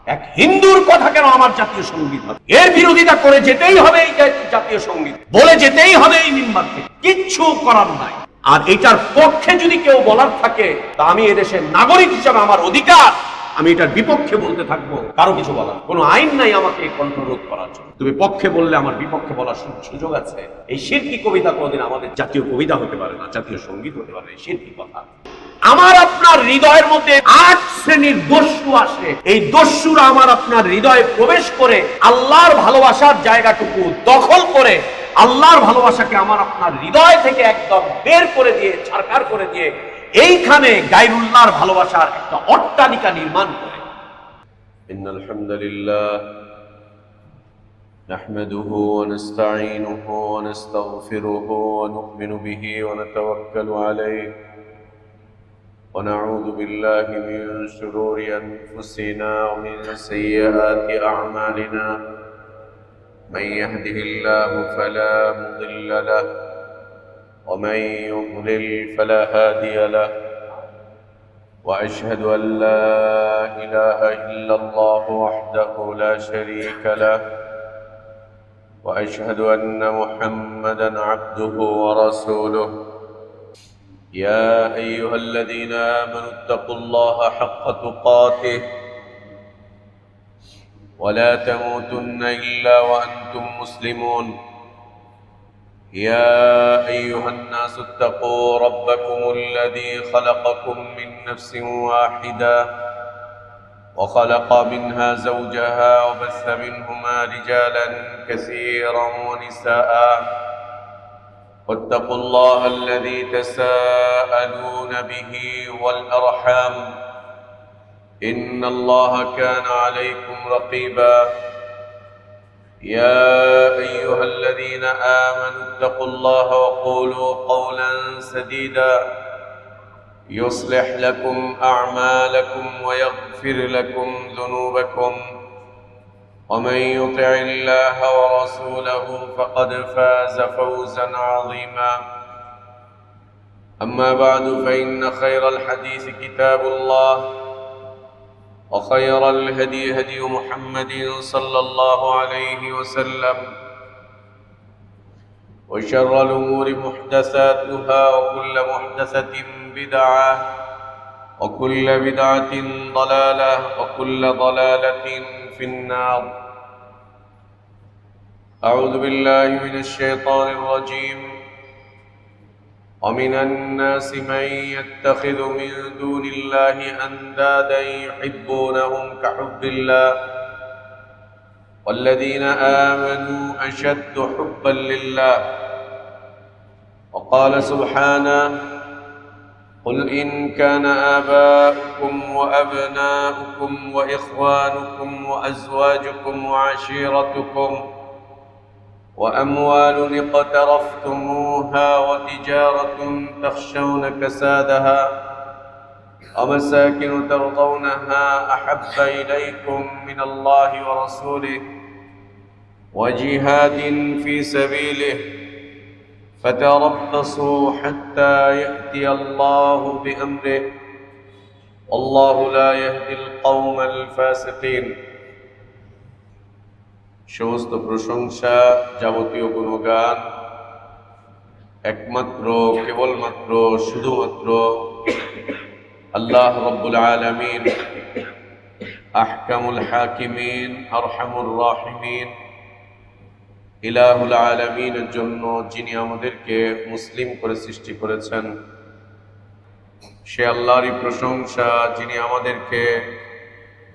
এক হিন্দুর কথা কেন আমার জাতীয় সঙ্গীত হবে? এর বিরোধিতা করে যেতেই হবে এই জাতীয় সঙ্গীত, বলে যেতেই হবে এই মিম্বার থেকে, কিচ্ছু করার নাই। আর এটার পক্ষে যদি কেউ বলার থাকে, তা আমি এদেশের নাগরিক হিসাবে আমার অধিকার, আমি এটার বিপক্ষে বলতে থাকবো। কারো কিছু বলার কোনো আইন নাই আমাকে কণ্ঠরোধ করার জন্য। তুমি পক্ষে বললে আমার বিপক্ষে বলার সুযোগ আছে। এই শিরকি কবিতা কোনোদিন আমাদের জাতীয় কবিতা হতে পারে না, জাতীয় সঙ্গীত হতে পারে। এই শিরকি কথা। আমার আপনার হৃদয়ের মধ্যে 8 শ্রেণীর দস্যু আসে। এই দস্যুরা আমার আপনার হৃদয়ে প্রবেশ করে আল্লাহর ভালোবাসার জায়গাটুকু দখল করে আল্লাহর ভালোবাসাকে আমার আপনার হৃদয় থেকে একদম বের করে দিয়ে, ছারখার করে দিয়ে এইখানে গায়রুল্লাহর ভালোবাসার একটা অট্টালিকা নির্মাণ করে। ইন্নাল হামদুলিল্লাহ নাহমাদুহু ওয়া নাস্তাঈনুহু ওয়া নাস্তাগফিরুহু ওয়া নু'মিনু বিহি ওয়া নাতাওয়াক্কালু আলাইহি ওয়া নাউযু বিল্লাহি মিন শুরুরি আনফুসিনা ওয়া মিন সাইয়্যাতি আ'মালিনা মান ইয়াহদিহিল্লাহু ফালা মুদিল্লা লাহু ومن يضلل فلا هادي له واشهد ان لا اله الا الله وحده لا شريك له واشهد ان محمدا عبده ورسوله يا ايها الذين امنوا اتقوا الله حق تقاته ولا تموتن الا وانتم مسلمون يا أيها الناس اتقوا ربكم الذي خلقكم من نفس واحدة وخلق منها زوجها وبث منهما رجالا كثيرا ونساء واتقوا الله الذي تساءلون به والأرحام إن الله كان عليكم رقيبا يا أيها الذين آمنوا اتقوا الله وقولوا قولا سديدا يصلح لكم أعمالكم ويغفر لكم ذنوبكم ومن يطع الله ورسوله فقد فاز فوزا عظيما أما بعد فإن خير الحديث كتاب الله وخير الهدي هدي محمد صلى الله عليه وسلم وشر الأمور محدثاتها وكل محدثة بدعة وكل بدعة ضلالة وكل ضلالة في النار أعوذ بالله من الشيطان الرجيم ومن الناس من يتخذ من دون الله أندادا يحبونهم كحب الله والذين آمنوا أشد حبا لله وقال سبحانه قل إن كان آباؤكم وأبناؤكم وإخوانكم وأزواجكم وعشيرتكم وأموال اقترفتموها وتجارة تخشون كسادها ومساكن ترضونها أحب إليكم من الله ورسوله وجهاد في سبيله فتربصوا حتى يأتي الله بأمره والله لا يهدي القوم الفاسقين সমস্ত প্রশংসা যাবতীয় গুণগান একমাত্র কেবলমাত্র শুধুমাত্র আল্লাহ রাব্বুল আলামিন আহকামুল হাকিমিন আরহামুর রাহিমিন ইলাহুল আলামিনের জন্য, যিনি আমাদেরকে মুসলিম করে সৃষ্টি করেছেন। সে আল্লাহরই প্রশংসা যিনি আমাদেরকে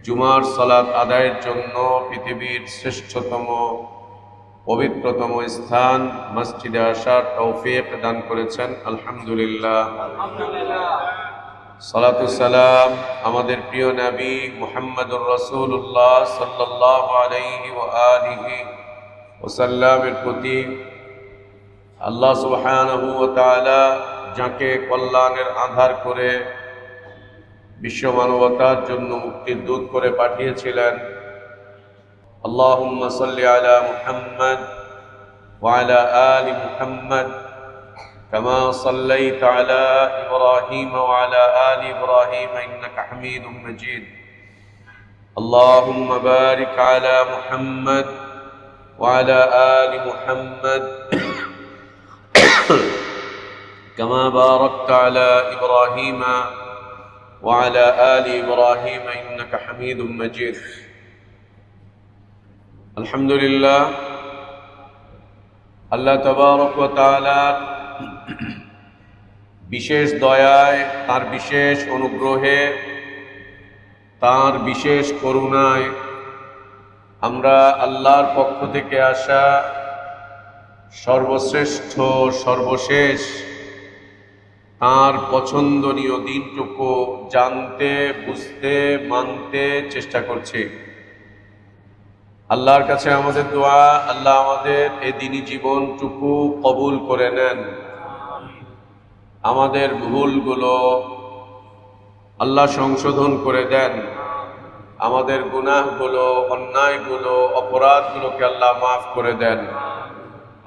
জুমার সালাত আদায়ের জন্য পৃথিবীর শ্রেষ্ঠতম পবিত্রতম স্থান মসজিদে আসার তৌফিক দান করেছেন। আলহামদুলিল্লাহ। সালাতু সালাম আমাদের প্রিয় নবী মুহাম্মদুর রাসূলুল্লাহ সাল্লাল্লাহু আলাইহি ওয়া আলিহি ওয়াসাল্লামের প্রতি। আল্লাহ সুবহানাহু ওয়া তাআলা যাকে কল্যাণের আধার করে বিশ্ব মানবতার জন্য মুক্তির দূত করে পাঠিয়েছিলেন। আল্লাহুম্মা সাল্লি আলা মুহাম্মদ ওয়া আলা আলি মুহাম্মদ কামা সাল্লাইতা আলা ইব্রাহিম ওয়া আলা আলি ইব্রাহিম ইন্নাকা হামিদুম মাজিদ। اللهم بارك على محمد وعلى آل محمد كما باركت على إبراهيم وعلى آل إبراهيم إنك حميد مجيد الحمد لله আল্লাহ তাবারক ওয়া তাআলার বিশেষ দয়ায়, তার বিশেষ অনুগ্রহে, তার বিশেষ করুণায় আমরা আল্লাহর পক্ষ থেকে আসা সর্বশ্রেষ্ঠ সর্বশেষ তার পছন্দনীয় দিনটুকু জানতে, বুঝতে, মানতে চেষ্টা করছি। আল্লাহর কাছে আমাদের দোয়া, আল্লাহ আমাদের এই দিনী জীবনটুকু কবুল করে নেন। আমাদের ভুলগুলো আল্লাহ সংশোধন করে দেন। আমাদের গুনাহগুলো, অন্যায়গুলো, অপরাধগুলোকে আল্লাহ মাফ করে দেন।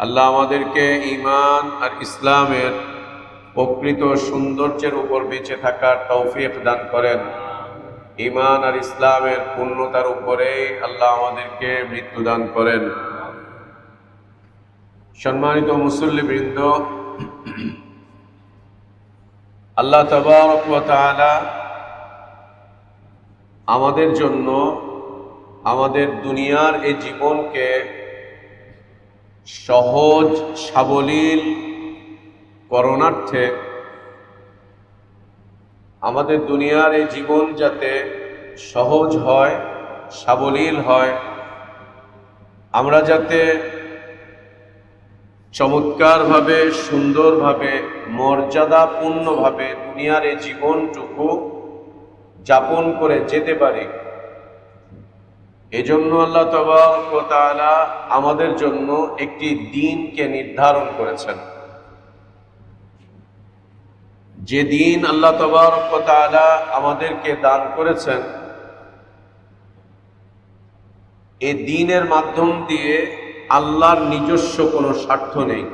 আল্লাহ আমাদেরকে ঈমান আর ইসলামের প্রকৃত সৌন্দর্যের উপর বেঁচে থাকার তৌফিক দান করেন। ঈমান আর ইসলামের পূর্ণতার উপরে আল্লাহ আমাদেরকে মৃত্যু দান করেন। সম্মানিত মুসল্লিবৃন্দ, আল্লাহ তাবারক ওয়া তাআলা আমাদের জন্য আমাদের দুনিয়ার এই জীবনকে সহজ সাবলীল করণার্থে, আমাদের দুনিয়ার এই জীবন যাতে সহজ হয়, সাবলীল হয়, আমরা যাতে চমৎকারভাবে, সুন্দরভাবে, মর্যাদাপূর্ণভাবে দুনিয়ার এই জীবনটুকু যাপন করে যেতে পারি, এজন্য আল্লাহ তাবারক ওয়া তাআলা আমাদের জন্য একটি দিনকে নির্ধারণ করেছেন। যে দিন আল্লাহ তাবারক ওয়া তাআলা আমাদেরকে দান করেছেন, এই দিনের মাধ্যম দিয়ে আল্লাহর নিজস্ব কোনো স্বার্থ নেই।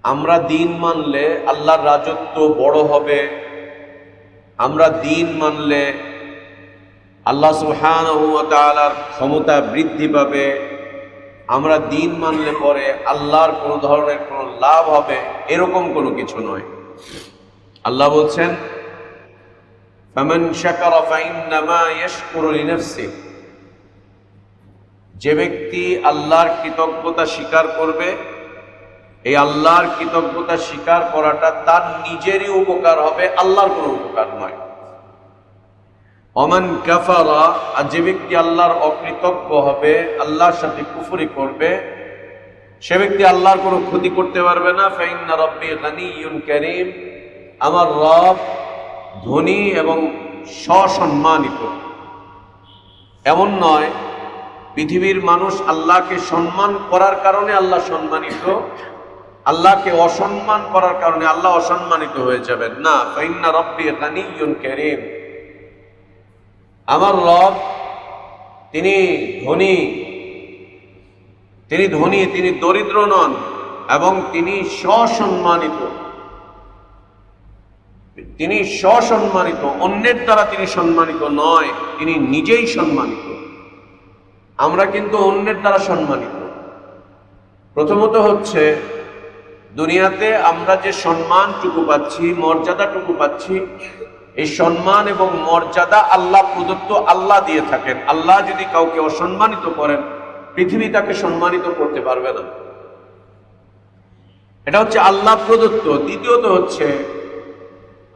আমরা দিন মানলে আল্লাহর রাজত্ব বড় হবে, আমরা দিন মানলে আল্লাহ সুবহানাহু ওয়া তাআলার ক্ষমতা বৃদ্ধি পাবে, আমরা দিন মানলে পরে আল্লাহর কোনো ধরনের কোনো লাভ হবে, এরকম কোনো কিছু নয়। আল্লাহ বলছেন, ফামান শাকারা ফাইন্নামা ইয়াশকুরু লিনাফসিহি, যে ব্যক্তি আল্লাহর কৃতজ্ঞতা স্বীকার করবে, এই আল্লাহর কৃতজ্ঞতা স্বীকার করাটা তার নিজেরই উপকার হবে, আল্লাহর কোনো উপকার নয়। ওমান কাফারা, আর যে ব্যক্তি আল্লাহর অকৃতজ্ঞ হবে, আল্লাহর সাথে কুফরি করবে, সে ব্যক্তি আল্লাহর কোনো ক্ষতি করতে পারবে না। ফাইন্না রাব্বি গানিয়্যুন কারীম, আমার রব ধনী এবং সসম্মানিত। এমন নয় পৃথিবীর মানুষ আল্লাহকে সম্মান করার কারণে আল্লাহ সম্মানিত, আল্লাহকে অসম্মান করার কারণে আল্লাহ অসম্মানিত হয়ে যাবেন না। ফাইন্না রাব্বি গানিয়্যুন কারীম, আমার রব তিনি ধনী, তিনি দরিদ্র নন এবং তিনি সসম্মানিত। তিনি সসম্মানিত, অন্যের দ্বারা তিনি সম্মানিত নয়, তিনি নিজেই সম্মানিত। আমরা কিন্তু অন্যের দ্বারা সম্মানিত। প্রথমত হচ্ছে দুনিয়াতে আমরা যে সম্মানটুকু পাচ্ছি, মর্যাদাটুকু পাচ্ছি, এই সম্মান এবং মর্যাদা আল্লাহ প্রদত্ত, আল্লাহ দিয়ে থাকেন। আল্লাহ যদি কাউকে অসম্মানিত করেন, পৃথিবী তাকে সম্মানিত করতে পারবে না। এটা হচ্ছে আল্লাহ প্রদত্ত। দ্বিতীয়ত হচ্ছে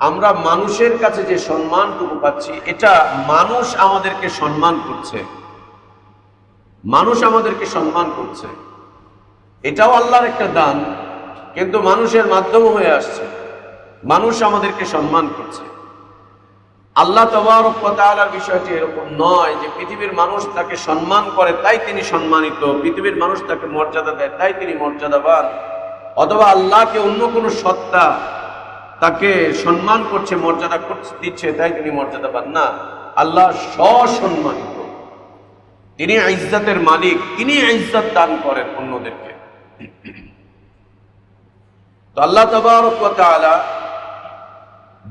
আমরা মানুষের কাছে যে সম্মানটুকু পাচ্ছি, এটা মানুষ আমাদেরকে সম্মান করছে, মানুষ আমাদেরকে সম্মান করছে, এটাও আল্লাহর একটা দান, কিন্তু মানুষের মাধ্যম হয়ে আসছে, মানুষ আমাদেরকে সম্মান করছে। আল্লাহ তাবারক ওয়া তাআলার বিষয়টি এরকম নয় যে পৃথিবীর মানুষ তাকে সম্মান করে তাই তিনি সম্মানিত, পৃথিবীর মানুষ তাকে মর্যাদা দেয় তাই তিনি মর্যাদাবান, অথবা আল্লাহকে অন্য কোনো সত্তা তাকে সম্মান করছে, মর্যাদা দিচ্ছে তাই তিনি মর্যাদাবান না। আল্লাহ সসম্মানিত, তিনি ইজ্জতের মালিক, তিনি ইজ্জত দান করেন অন্যদেরকে। তো আল্লাহ তাবারক ওয়া তাআলা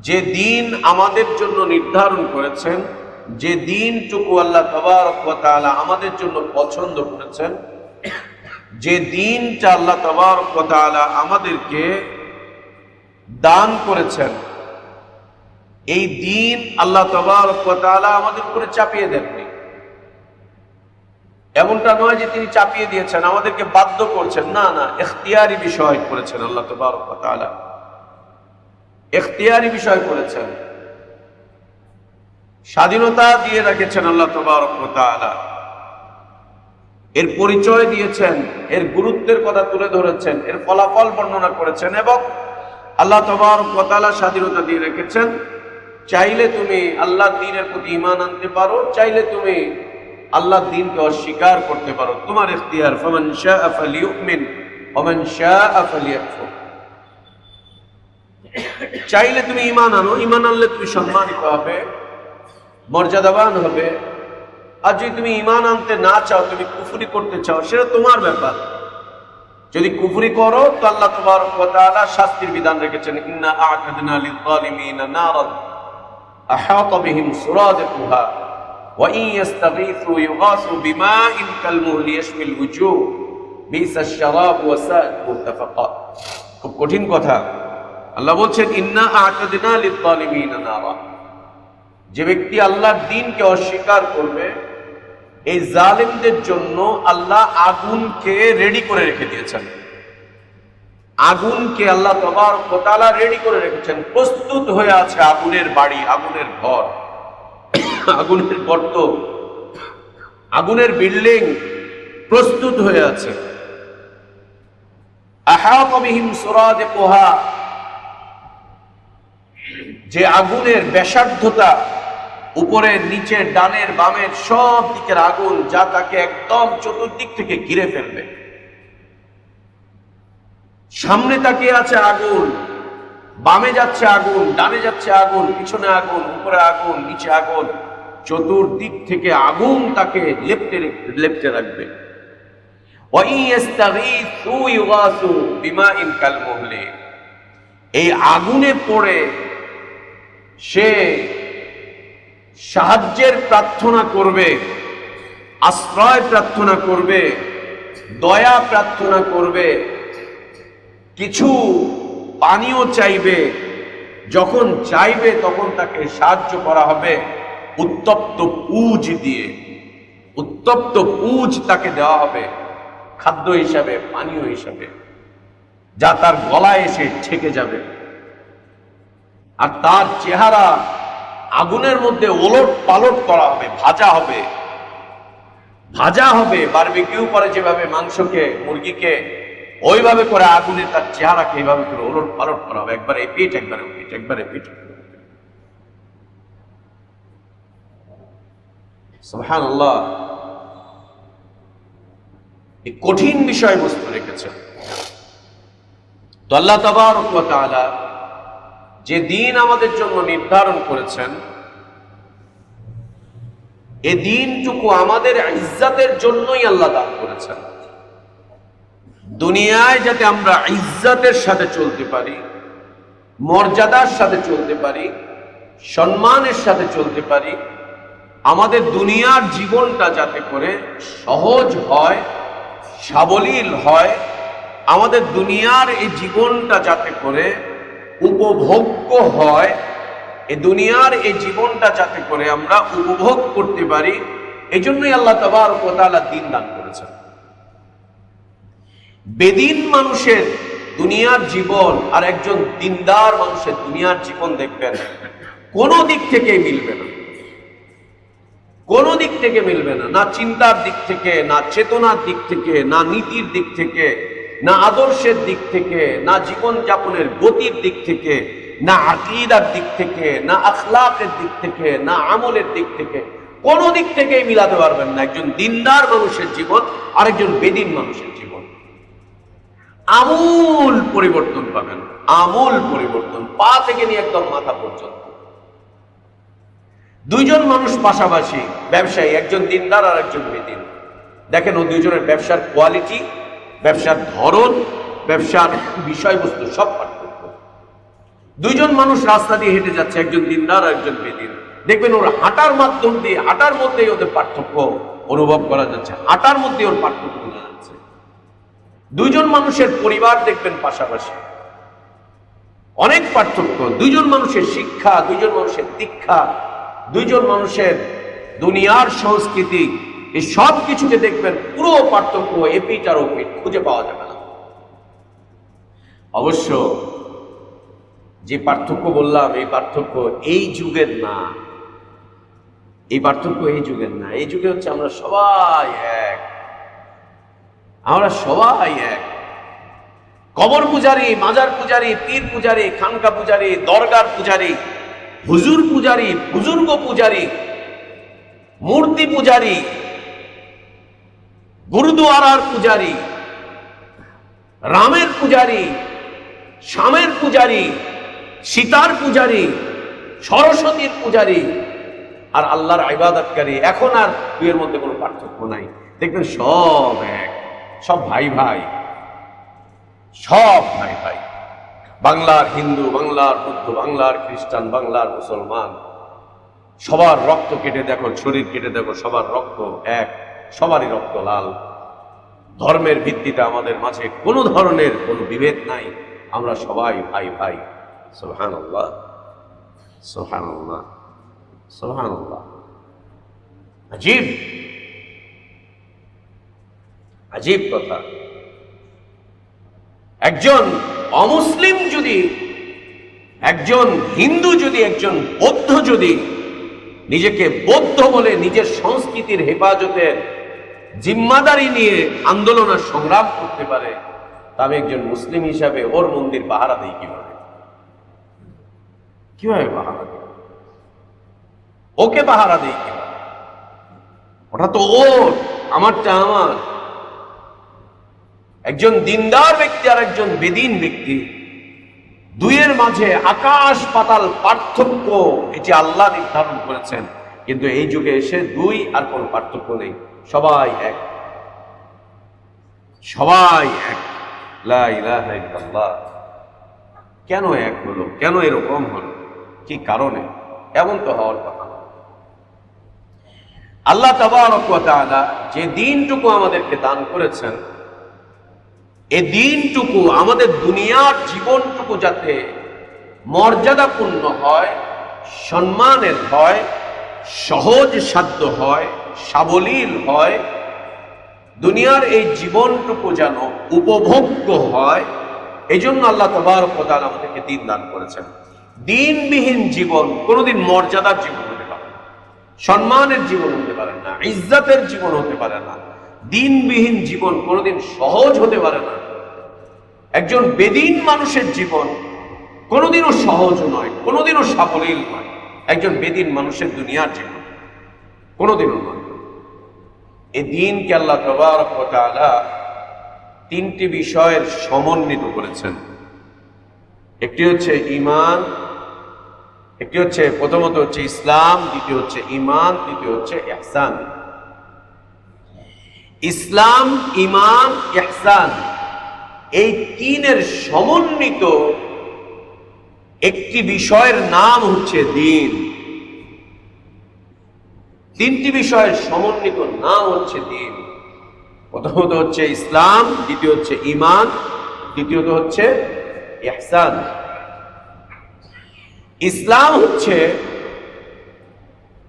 যে দিন আমাদের জন্য নির্ধারণ করেছেন, যে দিনটুকু আল্লাহ তাবারক ওয়া তাআলা আমাদের জন্য পছন্দ করেছেন, যে দিনটা আল্লাহ তাবারক ওয়া তাআলা আমাদেরকে দান করেছেন, এই দিন আল্লাহ তাবারক ওয়া তাআলা আমাদের উপরে চাপিয়ে দেননি। এমনটা নয় যে তিনি চাপিয়ে দিয়েছেন, আমাদেরকে বাধ্য করছেন, না না, ইখতিয়ারি বিষয় করেছেন আল্লাহ তাবারক ওয়া তাআলা, ইখতিয়ারি বিষয় করেছেন, স্বাধীনতা দিয়ে রেখেছেন আল্লাহ তাবারক ওয়া তাআলা। এর পরিচয় দিয়েছেন, এর গুরুত্বের কথা তুলে ধরেছেন, এর ফলাফল বর্ণনা করেছেন, এবং আল্লাহ তাবারক ওয়া তাআলা স্বাধীনতা দিয়ে রেখেছেন। চাইলে তুমি আল্লাহর দ্বীনের প্রতি ঈমান আনতে পারো, চাইলে তুমি আল্লাহর দ্বীনকে অস্বীকার করতে পারো, তোমার ইখতিয়ার। ফামান শাআ ফালিউমিন ওয়া মান শাআ ফালিয়াকফুর। চাইলে তুমি ঈমান আনো, ঈমান আনলে তুমি সম্মানিত হবে, মর্যাদাবান হবে। আর যদি তুমি ঈমান আনতে না চাও, তুমি কুফরি করতে চাও, সেটা তোমার ব্যাপার। যদি কুফরি করো তো আল্লাহ তাবারক ওয়া তাআলা শাস্তির বিধান রেখেছেন, ইন্না আ'তাদনা লিয-যালিমিনা নারান আহাতা বিহিম সুরাদিকুহা ওয়া ইন ইস্তাগীথু ইউগাসু বিমাইন কালমুহলি ইয়াশমিল উজুহ বিসাশ শারাব ওয়া সাআত মুরতাফাকা। খুব কঠিন কথা। আল্লাহ বলছেন, ইন্না আ'তাদনা লিয-যালিমিনা নারান। যে ব্যক্তি আল্লাহর দ্বীনকে অস্বীকার করবে, এই জালিমদের জন্য আল্লাহ আগুনকে রেডি করে রেখে দিয়েছেন। আগুনকে আল্লাহ তাবারক ওয়া তাআলা রেডি করে রেখেছেন, প্রস্তুত হয়ে আছে আগুনের বাড়ি, আগুনের ঘর, আগুনের গর্ত, আগুনের বিল্ডিং প্রস্তুত হয়ে আছে। আহাতা বিহিম সুরাদিকুহা, যে আগুনের ব্যাসার্ধতা, উপরে নিচে ডানের বামের সব দিকের আগুন, যা তাকে একদম চতুর্দিক থেকে ঘিরে ফেলবে। সামনে তাকিয়ে আছে আগুন, বামে যাচ্ছে আগুন, ডানে যাচ্ছে আগুন, পিছনে আগুন, উপরে আগুন, নিচে আগুন, চতুর্দিক থেকে আগুন তাকে লেপ্টে রাখবে। ওয়া ইন ইস্তাগীথু ইউগাসু বিমাইন কালমুহলি, এই আগুনে পড়ে সে সাহায্যের প্রার্থনা করবে, আশ্রয় প্রার্থনা করবে, দয়া প্রার্থনা করবে, কিছু পানীয় চাইবে। যখন চাইবে তখন তাকে সাহায্য করা হবে উত্তপ্ত পুঁজ দিয়ে। উত্তপ্ত পুঁজ তাকে দেওয়া হবে খাদ্য হিসাবে, পানীয় হিসাবে, যা তার গলায় এসে ঠেকে যাবে। আর তার চেহারা আগুনের মধ্যে ওলট পালট করা হবে, ভাজা হবে, ভাজা হবে। বারবিকিউ করে যেভাবে মাংসকে, মুরগিকে, ওইভাবে করে আগুনে তার চেহারাকে এইভাবে করে ওলট পালট করা হবে, একবার এই পিঠ, একবার ওই পিঠ, একবার এই পিঠ। সুবহানাল্লাহ, এই কঠিন বিষয়বস্তু রেখেছেন। তো আল্লাহ তাবারক ওয়া তাআলা যে দিন আমাদের জন্য নির্ধারণ করেছেন, এই দিনটুকু আমাদের ইজ্জতের জন্যই আল্লাহ দান করেছেন। দুনিয়ায় যাতে আমরা ইজ্জতের সাথে চলতে পারি, মর্যাদার সাথে চলতে পারি, সম্মানের সাথে চলতে পারি, আমাদের দুনিয়ার জীবনটা যাতে করে সহজ হয়, সাবলীল হয়, আমাদের দুনিয়ার এই জীবনটা যাতে করে উপভোগ্য হয়, এই দুনিয়ার এই জীবনটা যাতে করে আমরা উপভোগ করতে পারি, এই জন্যই আল্লাহ তাবারক ওয়া তাআলা দিন দান করেছেন। বেদিন মানুষের দুনিয়ার জীবন আর একজন দিনদার মানুষের দুনিয়ার জীবন দেখবেন কোনো দিক থেকে মিলবে না, কোনো দিক থেকে মিলবে না। না চিন্তার দিক থেকে, না চেতনার দিক থেকে, না নীতির দিক থেকে, না আদর্শের দিক থেকে, না জীবন যাপনের গতির দিক থেকে, না আকীদার দিক থেকে, না আখলাকের দিক থেকে, না আমলের দিক থেকে, কোনো দিক থেকেই মিলাতে পারবেন না একজন দিনদার মানুষের জীবন আর একজন বেদিন মানুষের জীবন। আমূল পরিবর্তন পাবেন, আমূল পরিবর্তন, পা থেকে নিয়ে একদম মাথা পর্যন্ত। দুইজন মানুষ পাশাপাশি ব্যবসায়ী, একজন দিনদার আর একজন বেদিন, দেখেন ও দুইজনের ব্যবসার কোয়ালিটি, ব্যবসার ধরন, ব্যবসার বিষয়বস্তু সব পার্থক্য। দুইজন মানুষ রাস্তা দিয়ে হেঁটে যাচ্ছে, একজন দিনদার আর একজন বেদিন। দেখবেন ওর হাঁটার মাধ্যম দিয়ে, হাঁটার মধ্যেই ওদের পার্থক্য অনুভব করা যাচ্ছে, হাঁটার মধ্যে ওর পার্থক্য বোঝা যাচ্ছে। দুইজন মানুষের পরিবার দেখবেন পাশাপাশি, অনেক পার্থক্য। দুইজন মানুষের শিক্ষা, দুইজন মানুষের দীক্ষা, দুইজন মানুষের দুনিয়ার সংস্কৃতি, এই সব কিছুকে দেখবেন পুরো পার্থক্য এপিট আর ওপিট খুঁজে পাওয়া যাবে না। অবশ্য যে পার্থক্য বললাম, এই পার্থক্য এই যুগের না, এই পার্থক্য এই যুগের না। এই যুগে হচ্ছে আমরা সবাই এক, আমরা সবাই এক। কবর পূজারি, মাজার পূজারি, পীর পূজারি, খানকা পূজারি, দরগার পূজারি, হুজুর পূজারি, বুজুর্গ পূজারি, মূর্তি পূজারি, গুরুদুয়ারার পূজারি, রামের পূজারি, শ্যামের পূজারি, সীতার পূজারি, সরস্বতীর পূজারি আর আল্লাহর ইবাদতকারী। এখন আর দুইয়ের মধ্যে কোনো পার্থক্য নাই। দেখবেন সব এক, সব ভাই ভাই, সব ভাই ভাই। বাংলার হিন্দু, বাংলার বৌদ্ধ, বাংলার খ্রিস্টান, বাংলার মুসলমান, সবার রক্ত কেটে দেখো, শরীর কেটে দেখো, সবার রক্ত এক, সবারই রক্ত লাল। ধর্মের ভিত্তিতে আমাদের মাঝে কোনো ধরনের কোনো বিভেদ নাই, আমরা সবাই ভাই ভাই। সুবহানাল্লাহ, সুবহানাল্লাহ, সুবহানাল্লাহ। আজীব আজীব কথা। একজন অমুসলিম যদি, একজন হিন্দু যদি, একজন বৌদ্ধ যদি নিজেকে বৌদ্ধ বলে নিজের সংস্কৃতির হেফাজতের জিম্মাদারি নিয়ে আন্দোলন আর সংগ্রাম করতে পারে, তবে একজন মুসলিম হিসাবে ওর মন্দির পাহারা দেয় কিভাবে? কিভাবে পাহারা দেয়? ওকে পাহারা দেয় কিভাবে? ওটা তো ওর, আমারটা আমার। একজন দিনদার ব্যক্তি আর একজন বেদিন ব্যক্তি, দুইয়ের মাঝে আকাশ পাতাল পার্থক্য, এটি আল্লাহ নির্ধারণ করেছেন। কিন্তু এই যুগে এসে দুই আর কোনো পার্থক্য নেই, সবাই এক, সবাই এক। লা ইলাহা ইল্লাল্লাহ। কেন এক হলো? কেন এরকম হলো? কি কারণে? এমন তো হওয়ার কথা না। আল্লাহ তাবারক ওয়া তাআলা যে দিনটুকু আমাদেরকে দান করেছেন, এই দিনটুকু, আমাদের দুনিয়ার জীবনটুকু যাতে মর্যাদাপূর্ণ হয়, সম্মানের হয়, সহজ সাধ্য হয়, সাবলীল হয়, দুনিয়ার এই জীবনটুকু যেন উপভোগ্য হয়, এই জন্য আল্লাহ তাবারক ওয়া তাআলা আমাদেরকে দিন দান করেছেন। দিনবিহীন জীবন কোনোদিন মর্যাদার জীবন হতে পারে না, সম্মানের জীবন হতে পারে না, ইজ্জতের জীবন হতে পারে না। দিনবিহীন জীবন কোনোদিন সহজ হতে পারে না। একজন বেদিন মানুষের জীবন কোনোদিনও সহজ নয়, কোনোদিনও সাবলীল নয়। একজন বেদিন মানুষের দুনিয়ার জীবন কোনোদিনও নয়। এই দিনকে আল্লাহ তাবারক ওয়া তাআলা তিনটি বিষয়ের সমন্বিত করেছেন। একটি হচ্ছে ঈমান, একটি হচ্ছে, প্রথমত হচ্ছে ইসলাম, দ্বিতীয় হচ্ছে ঈমান, তৃতীয় হচ্ছে ইহসান। ইসলাম, ঈমান, ইহসান, এই তিনের সমন্বিত একটি বিষয়ের নাম হচ্ছে দিন। তিনটি বিষয়ের সমন্বিত নাম হচ্ছে দিন। প্রথমত হচ্ছে ইসলাম, দ্বিতীয় হচ্ছে ঈমান, তৃতীয়ত হচ্ছে ইহসান। ইসলাম হচ্ছে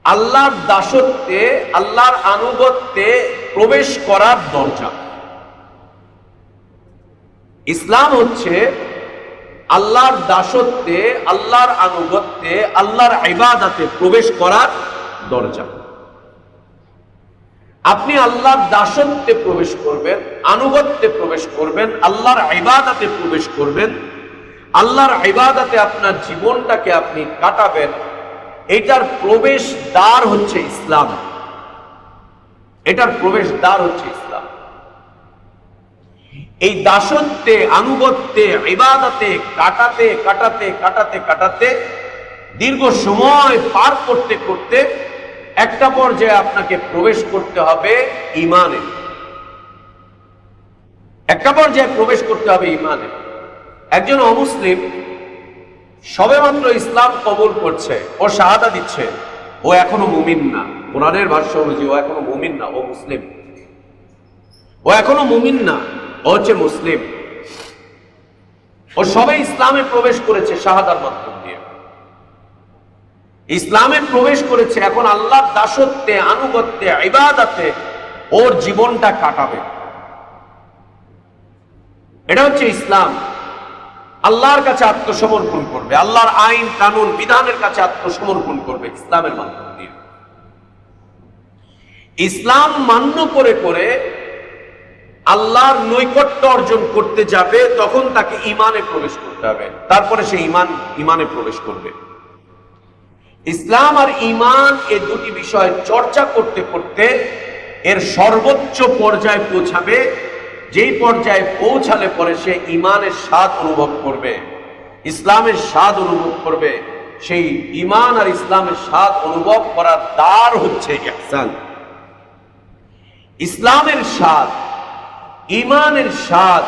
আল্লাহর দাসত্বে, আল্লাহর আনুগত্যে প্রবেশ করার দরজা। ইসলাম হচ্ছে আল্লাহর দাসত্বে, আল্লাহর আনুগত্যে, আল্লাহর ইবাদতে প্রবেশ করার দরজা। আপনি আল্লাহর দাসত্বে প্রবেশ করবেন, আনুগত্যে প্রবেশ করবেন, আল্লাহর ইবাদতে প্রবেশ করবেন, আল্লাহর ইবাদতে আপনার জীবনটাকে আপনি কাটাবেন। এটার প্রবেশ দ্বার হচ্ছে ইসলাম, এটার প্রবেশ দ্বার হচ্ছে ইসলাম। এই দাসত্বে, আনুগত্যে, ইবাদতে কাটাতে কাটাতে কাটাতে কাটাতে দীর্ঘ সময় পার করতে করতে একটা পর্যায়ে আপনাকে প্রবেশ করতে হবে ঈমানে। একটা পর্যায়ে প্রবেশ করতে হবে ঈমানে। একজন অমুসলিম সবেমাত্র ইসলাম কবুল করছে, ও শাহাদা দিচ্ছে, ও এখনো মুমিন না। কোরআনের ভাষ্য অনুযায়ী ও এখনো মুমিন না, ও মুসলিম। ও এখনো মুমিন না, ও হচ্ছে মুসলিম। ও সবে ইসলামে প্রবেশ করেছে শাহাদার মাধ্যম দিয়ে, ইসলামে প্রবেশ করেছে। এখন আল্লাহর দাসত্বে, আনুগত্যে, ইবাদতে ওর জীবনটা কাটাবে। এটা হচ্ছে ইসলাম। আল্লাহর কাছে আত্মসমর্পণ করবে, আল্লাহর আইন কানুন বিধানের কাছে আত্মসমর্পণ করবে ইসলামের মাধ্যম দিয়ে। ইসলাম মান্য করে করে আল্লাহর নৈকট্য অর্জন করতে যাবে, তখন তাকে ঈমানে প্রবেশ করতে হবে। তারপরে সে ঈমানে প্রবেশ করবে। ইসলাম আর ঈমান এই দুটি বিষয় চর্চা করতে করতে এর সর্বোচ্চ পর্যায়ে পৌঁছাবে, যেই পর্যায়ে পৌঁছালে পরে সে ঈমানের স্বাদ অনুভব করবে, ইসলামের স্বাদ অনুভব করবে। সেই ঈমান আর ইসলামের স্বাদ অনুভব করার দ্বার হচ্ছে ইহসান। ইসলামের স্বাদ, ঈমানের স্বাদ,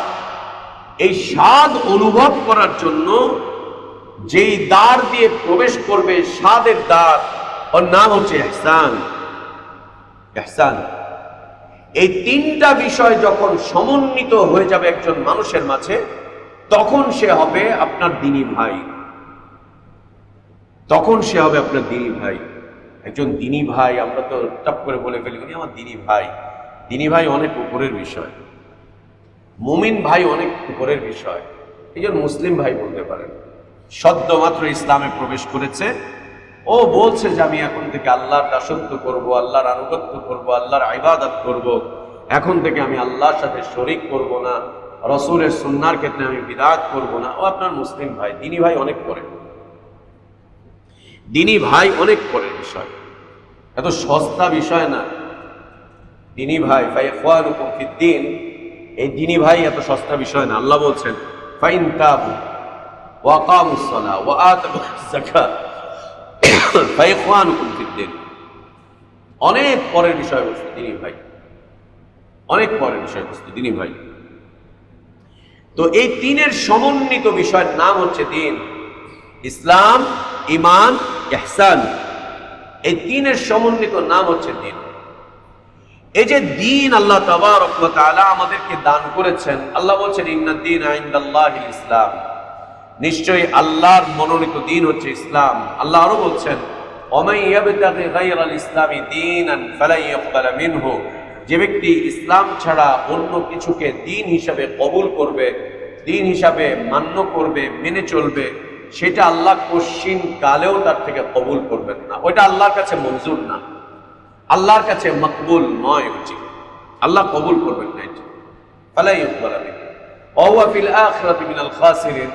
এই স্বাদ অনুভব করার জন্য যেই দ্বার দিয়ে প্রবেশ করবে, স্বাদের দ্বার, ওর নাম হচ্ছে ইহসান। ইহসান। এই তিনটা বিষয় যখন সমন্বিত হয়ে যাবে একজন মানুষের মাঝে, তখন সে হবে আপনার দ্বীনী ভাই। তখন সে হবে আপনার দ্বীনী ভাই। একজন দ্বীনী ভাই, আমরা তো টপ করে বলে ফেলি উনি আমার দ্বীনী ভাই। দ্বীনী ভাই অনেক উপরের বিষয়, মুমিন ভাই অনেক উপরের বিষয়। এই জন্য মুসলিম ভাই বলতে পারেন। সদ্য মাত্র ইসলামে প্রবেশ করেছে, ও বলছে যে আমি এখন থেকে আল্লাহর দাসত্ব করব, আল্লাহর আনুগত্য করব, আল্লাহর ইবাদত করব। এখন থেকে আমি আল্লাহর সাথে শরীক করব না, রাসূলের সুন্নাহর ক্ষেত্রে আমি বিদআত করব না। ও আপনার মুসলিম ভাই। দ্বীনী ভাই অনেক পরে, দ্বীনী ভাই অনেক পরের বিষয়, এত সস্তা বিষয় না। দ্বীনী ভাই ফাইখওয়ানুকুম ফিদ্দীন, এই দ্বীনী ভাই এত সস্তা বিষয় না। আল্লাহ বলছেন ফাইন তাবু ওয়া আকামুস সালাহ ওয়া আতাউজ যাকাত ফাইখওয়ানুকুম ফিদ্দীন। অনেক পরের বিষয়বস্তু দ্বীনী ভাই, অনেক পরের বিষয়বস্তু দ্বীনী ভাই। তো এই তিনের সমন্বিত বিষয়ের নাম হচ্ছে দ্বীন। ইসলাম, ঈমান, ইহসান, এই তিনের সমন্বিত নাম হচ্ছে দ্বীন। এই যে দ্বীন আল্লাহ তাবারক ওয়া তাআলা আমাদেরকে দান করেছেন, আল্লাহ বলছেন ইন্নাদ দীনা ইনদাল্লাহিল ইসলাম, নিশ্চয়ই আল্লাহর মনোনীত দ্বীন হচ্ছে ইসলাম। আল্লাহ আরো বলছেন ওয়ামান ইয়াবতাগি গায়রাল ইসলামি দীনান ফালা ইউকবালা মিনহু, যে ব্যক্তি ইসলাম ছাড়া অন্য কিছুকে দ্বীন হিসাবে কবুল করবে, দ্বীন হিসাবে মান্য করবে, মেনে চলবে, সেটা আল্লাহ কোশ্চিন কালেও তার থেকে কবুল করবেন না। ওইটা আল্লাহর কাছে মঞ্জুর না, আল্লাহর কাছে মকবুল নয়, উচিত আল্লাহ কবুল করবেন না। ফালা ইউকবালা মিনহু ওয়া হুয়া ফিল আখিরাতি মিনাল খাসিরিন,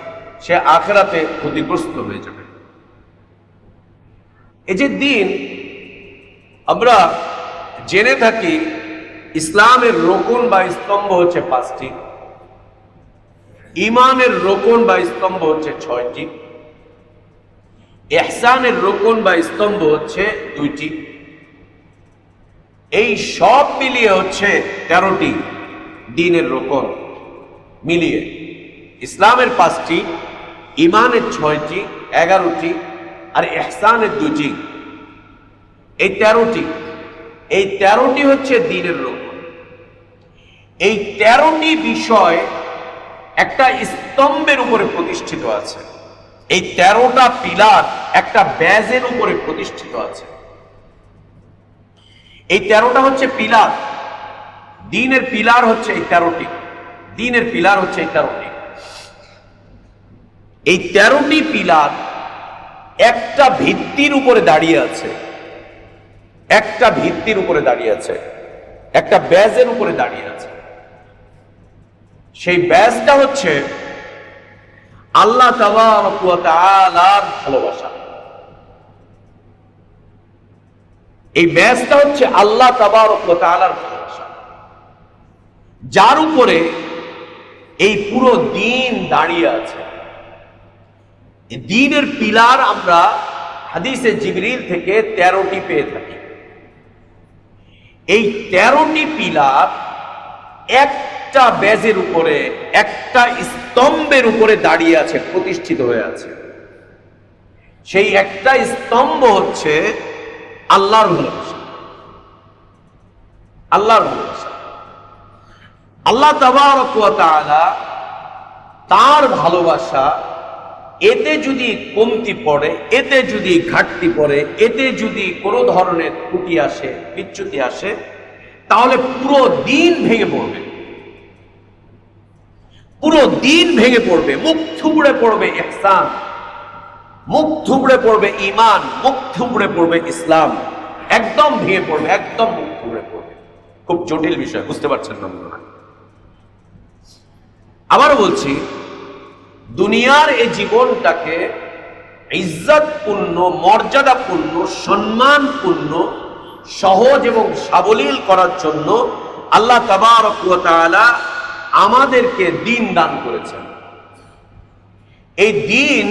সে আখিরাতে ক্ষতিগ্রস্ত হয়ে যাবে। এই যে দ্বীন, আমরা জেনে থাকি ইসলামের রোকন বা স্তম্ভ হচ্ছে 5টি, ঈমানের রোকন বা স্তম্ভ হচ্ছে 6টি, ইহসানের রোকন বা স্তম্ভ হচ্ছে 2টি। এই সব মিলিয়ে হচ্ছে 13টি দ্বীনের রোকন মিলিয়ে। ইসলামের 5টি, ঈমানের 6টি, 11টি, আর ইহসানের 2টি, এই 13টি। এই 13টি হচ্ছে দ্বীনের রোকন। এই 13টি বিষয় একটা স্তম্ভের উপরে প্রতিষ্ঠিত আছে। এই 13টা পিলার একটা ব্যাজের উপরে প্রতিষ্ঠিত আছে। এই 13টা হচ্ছে পিলার। দ্বীনের পিলার হচ্ছে এই 13টি, দ্বীনের পিলার হচ্ছে এই 13টি। এই 13টি পিলার একটা ভিত্তির উপরে দাঁড়িয়ে আছে, একটা ভিত্তির উপরে দাঁড়িয়ে আছে, একটা ব্যাজের উপরে দাঁড়িয়ে আছে। সেই ব্যাজটা হচ্ছে আল্লাহ তাবারক ওয়া তাআলার ভালোবাসা। এই ব্যাজটা হচ্ছে আল্লাহ তাবারক ওয়া তাআলার ভালোবাসা, যার উপরে এই পুরো দ্বীন দাঁড়িয়ে আছে। দ্বীনের পিলার আমরা হাদিসে জিবরিল থেকে 13টি পেয়ে থাকি। এই 13টি পিলার একটা বেজের উপরে, একটা স্তম্ভের উপরে দাঁড়িয়ে আছে, প্রতিষ্ঠিত হয়ে আছে। সেই একটা স্তম্ভ হচ্ছে আল্লাহর ভালোবাসা, আল্লাহর ভালোবাসা। আল্লাহ তাবারক ওয়া তাআলা তার ভালোবাসা, এতে যদি কমতি পড়ে, এতে যদি ঘাটতি পড়ে, এতে যদি কোনো ধরনের ত্রুটি আসে, বিচ্যুতি আসে, তাহলে পুরো দিন ভেঙে পড়বে, পুরো দিন ভেঙে পড়বে, মুখ থুবড়ে পড়বে ইহসান, মুখ থুবড়ে পড়বে ঈমান, মুখ থুবড়ে পড়বে ইসলাম, একদম ভেঙে পড়বে, একদম মুখ থুবড়ে পড়বে। খুব জটিল বিষয়, বুঝতে পারছেন না মনে হয়। আবারও বলছি, দুনিয়ার এই জীবনটাকে ইজ্জতপূর্ণ, মর্যাদাপূর্ণ, সম্মানপূর্ণ, সহজ এবং সাবলীল করার জন্য আল্লাহ তাবারক ওয়া তাআলা আমাদেরকে দিন দান করেছেন। এই দিন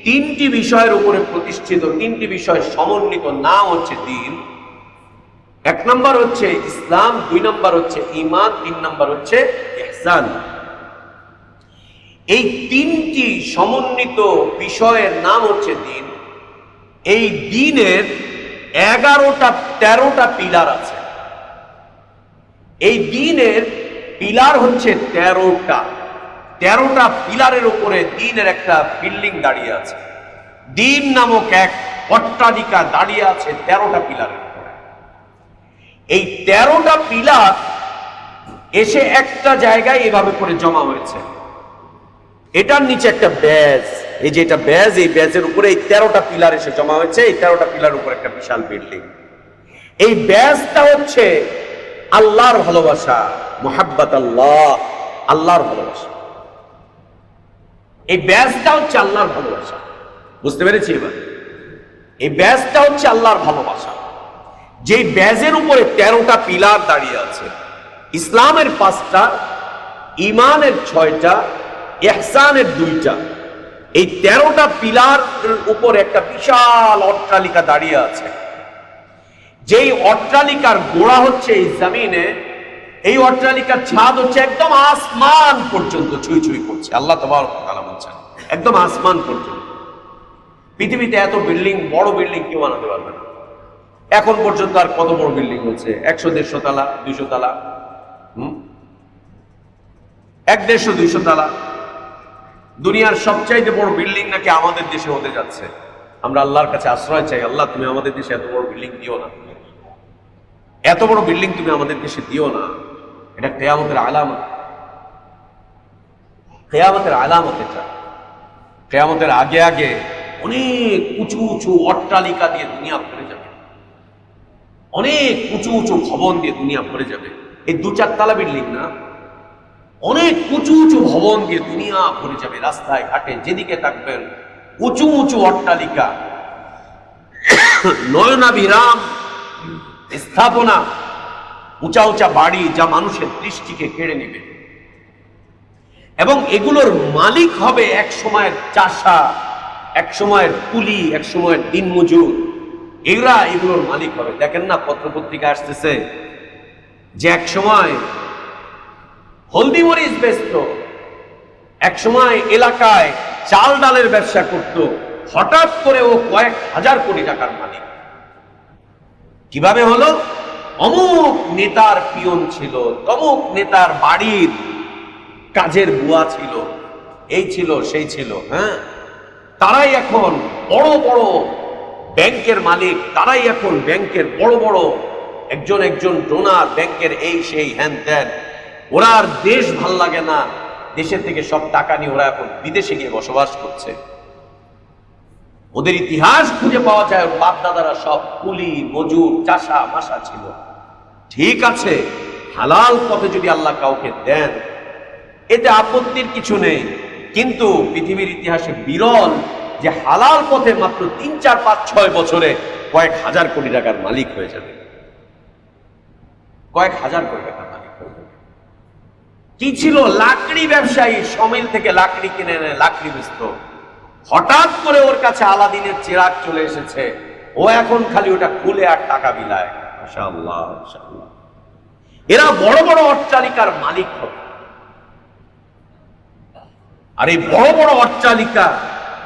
তিনটি বিষয়ের উপরে প্রতিষ্ঠিত, তিনটি বিষয় সমন্বিত নাম হচ্ছে দিন। এক নম্বর হচ্ছে ইসলাম, দুই নম্বর হচ্ছে ঈমান, তিন নম্বর হচ্ছে ইহসান। এই তিনটি সমন্বিত বিষয়ের নাম হচ্ছে দিন। এই দিনের 11টা 13টা পিলার আছে। এই দিনের পিলার হচ্ছে 13টা পিলারের উপরে দিনের একটা বিল্ডিং দাঁড়িয়ে আছে। দিন নামক এক অট্টালিকা দাঁড়িয়ে আছে 13টা পিলারের উপরে। এই 13টা পিলার এসে একটা জায়গায় এভাবে করে জমা হয়েছে। এটার নিচে একটা ব্যাজ, এই যে এটা ব্যাজ, এই ব্যাজের উপরে এই 13টা পিলার এসে জমা হয়েছে। এই 13টা পিলার উপরে একটা বিশাল বিল্ডিং। এই ব্যাজটা হচ্ছে আল্লাহর ভালোবাসা, মুহাব্বত আল্লাহ, আল্লাহর ভালোবাসা। এই ব্যাজটা হচ্ছে আল্লাহর ভালোবাসা, বুঝতে পেরেছি এবার? এই ব্যাজটা হচ্ছে আল্লাহর ভালোবাসা। যে ব্যাজের উপরে 13টা পিলার দাঁড়িয়ে আছে, ইসলামের 5টা, ঈমানের 6টা, ইহসানের 2টা। এই 13টা পিলার উপর একটা বিশাল অট্টালিকা দাঁড়িয়ে আছে। যেই অট্টালিকার গোড়া হচ্ছে এই জমিনে, এই অট্টালিকার ছাদ হচ্ছে একদম আসমান পর্যন্ত ছুঁই ছুঁই করছে। আল্লাহ তাবারক ওয়া তাআলা বলছেন একদম আসমান পর্যন্ত। পৃথিবীতে এত বিল্ডিং, বড় বিল্ডিং কেউ বানাতে পারবে না। এখন পর্যন্ত আর কত বড় বিল্ডিং হচ্ছে? 100-150 তালা, 200 তালা, 100-150-200 তালা। দুনিয়ার সবচাইতে বড় বিল্ডিং নাকি আমাদের দেশে হতে যাচ্ছে। আমরা আল্লাহর কাছে আশ্রয় চাই, আল্লাহ তুমি আমাদের দেশে এত বড় বিল্ডিং দিও না, এত বড় বিল্ডিং তুমি আমাদের দেশে দিও না। এটা কিয়ামতের আলামত, কিয়ামতের আলামত। এটা কিয়ামতের আগে আগে অনেক উঁচু উঁচু অট্টালিকা দিয়ে দুনিয়া ভরে যাবে, অনেক উঁচু উঁচু ভবন দিয়ে দুনিয়া ভরে যাবে। এই 2-4 তালা বিল্ডিং না, অনেক উঁচু উঁচু ভবন দিয়ে দুনিয়া ভরে যাবে। রাস্তায় ঘাটে যেদিকে থাকবেন উঁচু উঁচু অট্টালিকা, নয়নাভিরাম স্থাপনা, উঁচা উঁচা বাড়ি, যা মানুষের দৃষ্টিকে কেড়ে নেবে। এবং এগুলোর মালিক হবে এক সময়ের চাষা, এক সময়ের কুলি, এক সময়ের দিনমজুর। এরা এগুলোর মালিক হবে। দেখেন না পত্রপত্রিকা আসতেছে যে এক সময় হলদি মরিচ বেচত, এক সময় এলাকায় চাল ডালের ব্যবসা করত, হঠাৎ করে ও কয়েক হাজার কোটি টাকার মালিক। কিভাবে হলো? অমুক নেতার পিয়ন ছিল, তমুক নেতার বাড়ির কাজের বুয়া ছিল, এই ছিল সেই ছিল। হ্যাঁ, তারাই এখন বড় বড় ব্যাংকের মালিক, তারাই এখন ব্যাংকের বড় বড় একজন একজন ডোনার, ব্যাংকের এই সেই হ্যান ত্যান। ওরা আর দেশ ভাল লাগে না, দেশের থেকে সব টাকা নিয়ে ওরা এখন বিদেশে গিয়ে বসবাস করছে। ওদের ইতিহাস খুঁজে পাওয়া যায়, বাপ দাদারা সব কুলি, মজুর, চাষা মাসা ছিল। ঠিক আছে, হালাল পথে যদি আল্লাহ কাউকে দেন এতে আপত্তির কিছু নেই, কিন্তু পৃথিবীর ইতিহাসে বিরল যে হালাল পথে মাত্র 3, 4, 5, 6 বছরে কয়েক হাজার কোটি টাকার মালিক হয়ে যাবে, কয়েক হাজার কোটি টাকার মালিক হয়ে যাবে। কি ছিল? লাকড়ি ব্যবসায়ী, সমিল থেকে লাকড়ি কিনে এনে লাকড়ি বেচত। হঠাৎ করে ওর কাছে আলাদিনের চিরাগ চলে এসেছে, ও এখন খালি ওটা খুলে আর টাকা বিলায়। মাশাআল্লাহ, মাশাআল্লাহ। এরা বড় বড় অট্টালিকার মালিক হবে। আর এই বড় বড় অট্টালিকা